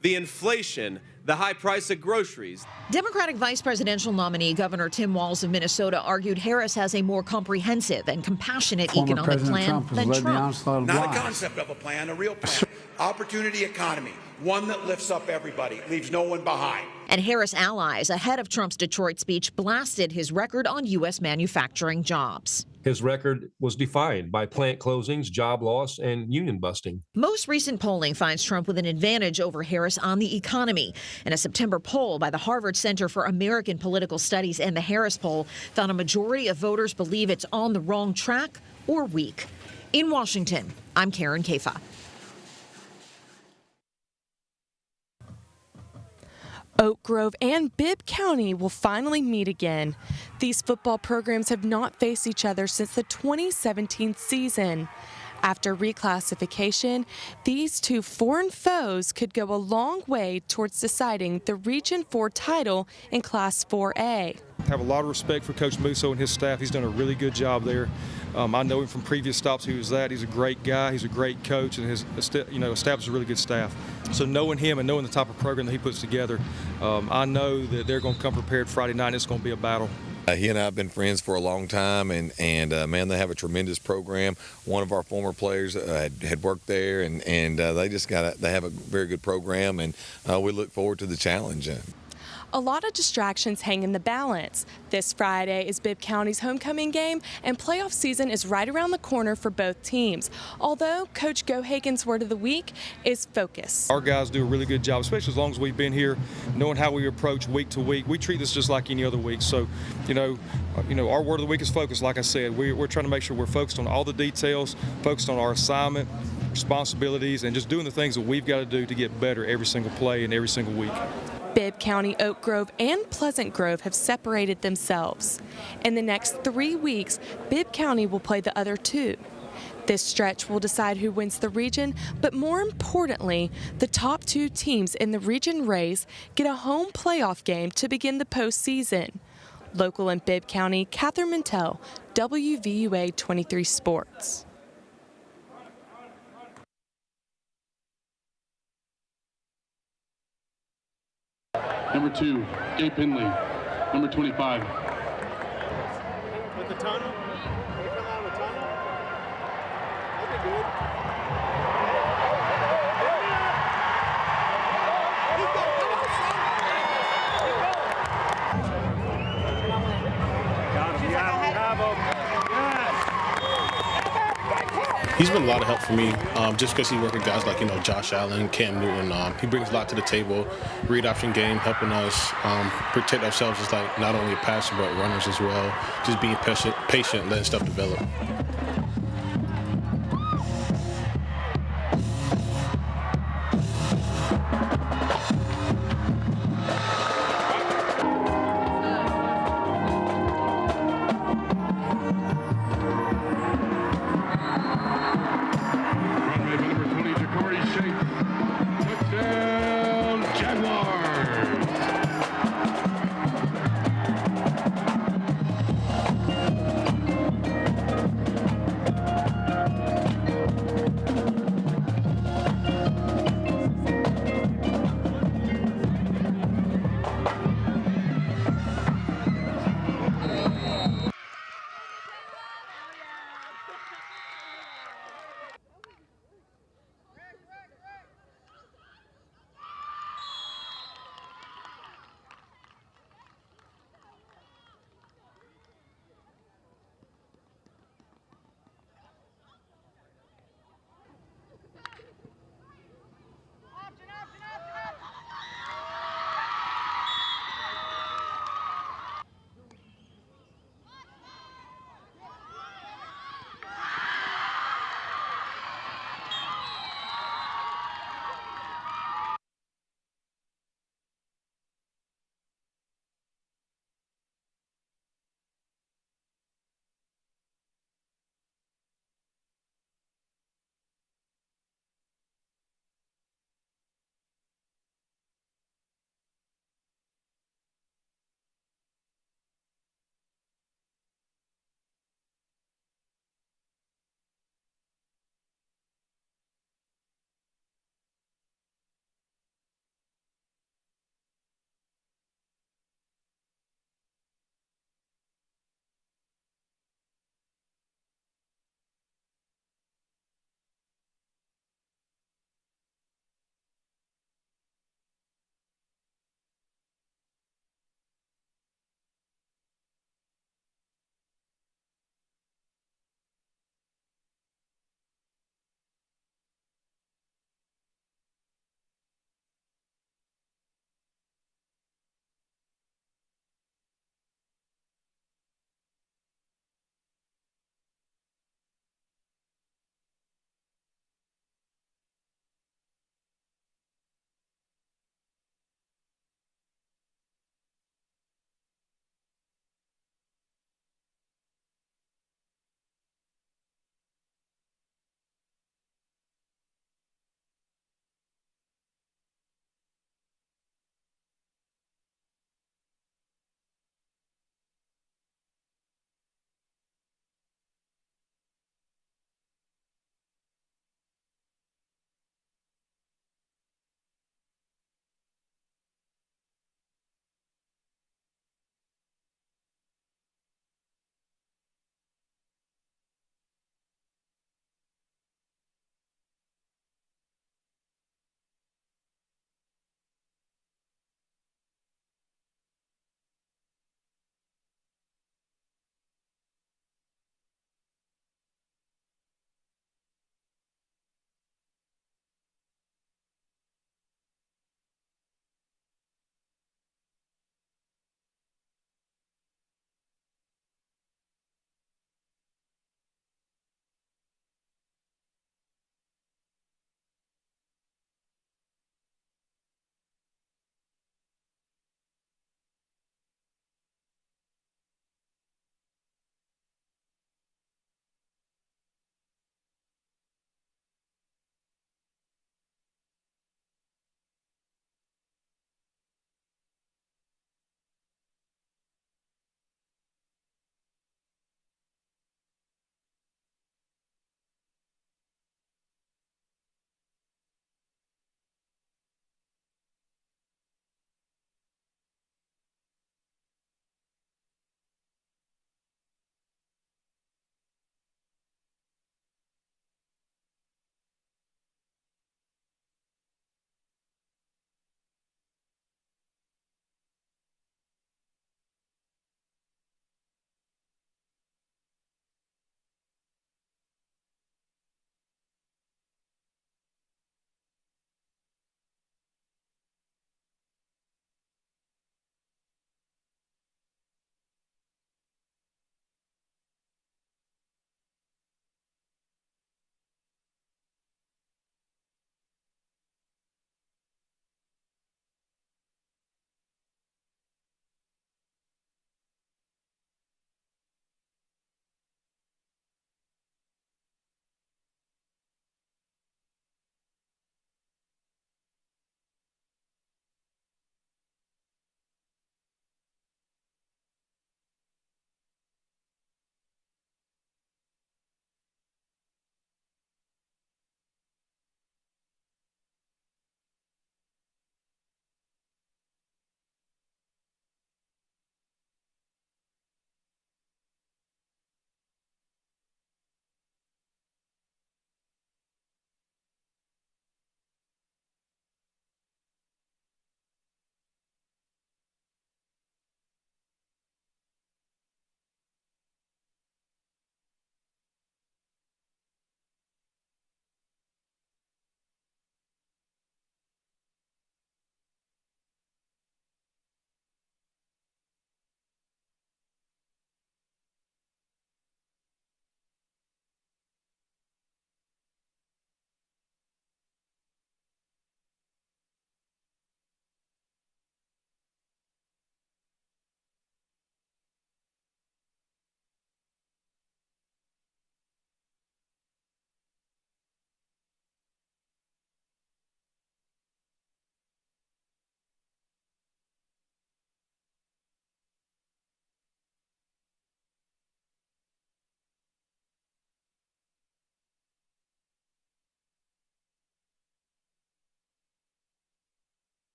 The inflation, the high price of groceries. Democratic vice presidential nominee Governor Tim Walz of Minnesota argued Harris has a more comprehensive and compassionate economic plan than Trump. Not a concept of a plan, a real plan. Opportunity economy. one that lifts up everybody, leaves no one behind. And Harris allies, ahead of Trump's Detroit speech, blasted his record on U.S. manufacturing jobs. His record was defined by plant closings, job loss, and union busting. Most recent polling finds Trump with an advantage over Harris on the economy. And a September poll by the Harvard Center for American Political Studies and the Harris poll found a majority of voters believe it's on the wrong track or weak. In Washington, I'm Karen Kafa. Oak Grove and Bibb County will finally meet again. These football programs have not faced each other since the 2017 season. After reclassification, these two foreign foes could go a long way towards deciding the Region 4 title in Class 4A. I have a lot of respect for Coach Musso and his staff. He's done a really good job there. I know him from previous stops he was at. He's a great guy. He's a great coach, and his established a really good staff. So knowing him and knowing the type of program that he puts together, I know that they're going to come prepared Friday night, and it's going to be a battle. He and I have been friends for a long time, and man, they have a tremendous program. One of our former players had worked there, and they have a very good program, and we look forward to the challenge. A lot of distractions hang in the balance. This Friday is Bibb County's homecoming game, and playoff season is right around the corner for both teams. Although Coach Gohagen's word of the week is focus. Our guys do a really good job, especially as long as we've been here, knowing how we approach week to week. We treat this just like any other week. So, our word of the week is focus. Like I said, we're trying to make sure we're focused on all the details, focused on our assignment, responsibilities, and just doing the things that we've got to do to get better every single play and every single week. Bibb County, Oak Grove, and Pleasant Grove have separated themselves. In the next 3 weeks, Bibb County will play the other two. This stretch will decide who wins the region, but more importantly, the top two teams in the region race get a home playoff game to begin the postseason. Local in Bibb County, Catherine Mintel, WVUA 23 Sports. Number 2, Gabe Pinley. Number 25. With the tunnel? They come out of the tunnel? That'd be good. He's been a lot of help for me, just because he worked with guys like, Josh Allen, Cam Newton. He brings a lot to the table, read option game, helping us protect ourselves as not only a passer, but runners as well. Just being patient, letting stuff develop.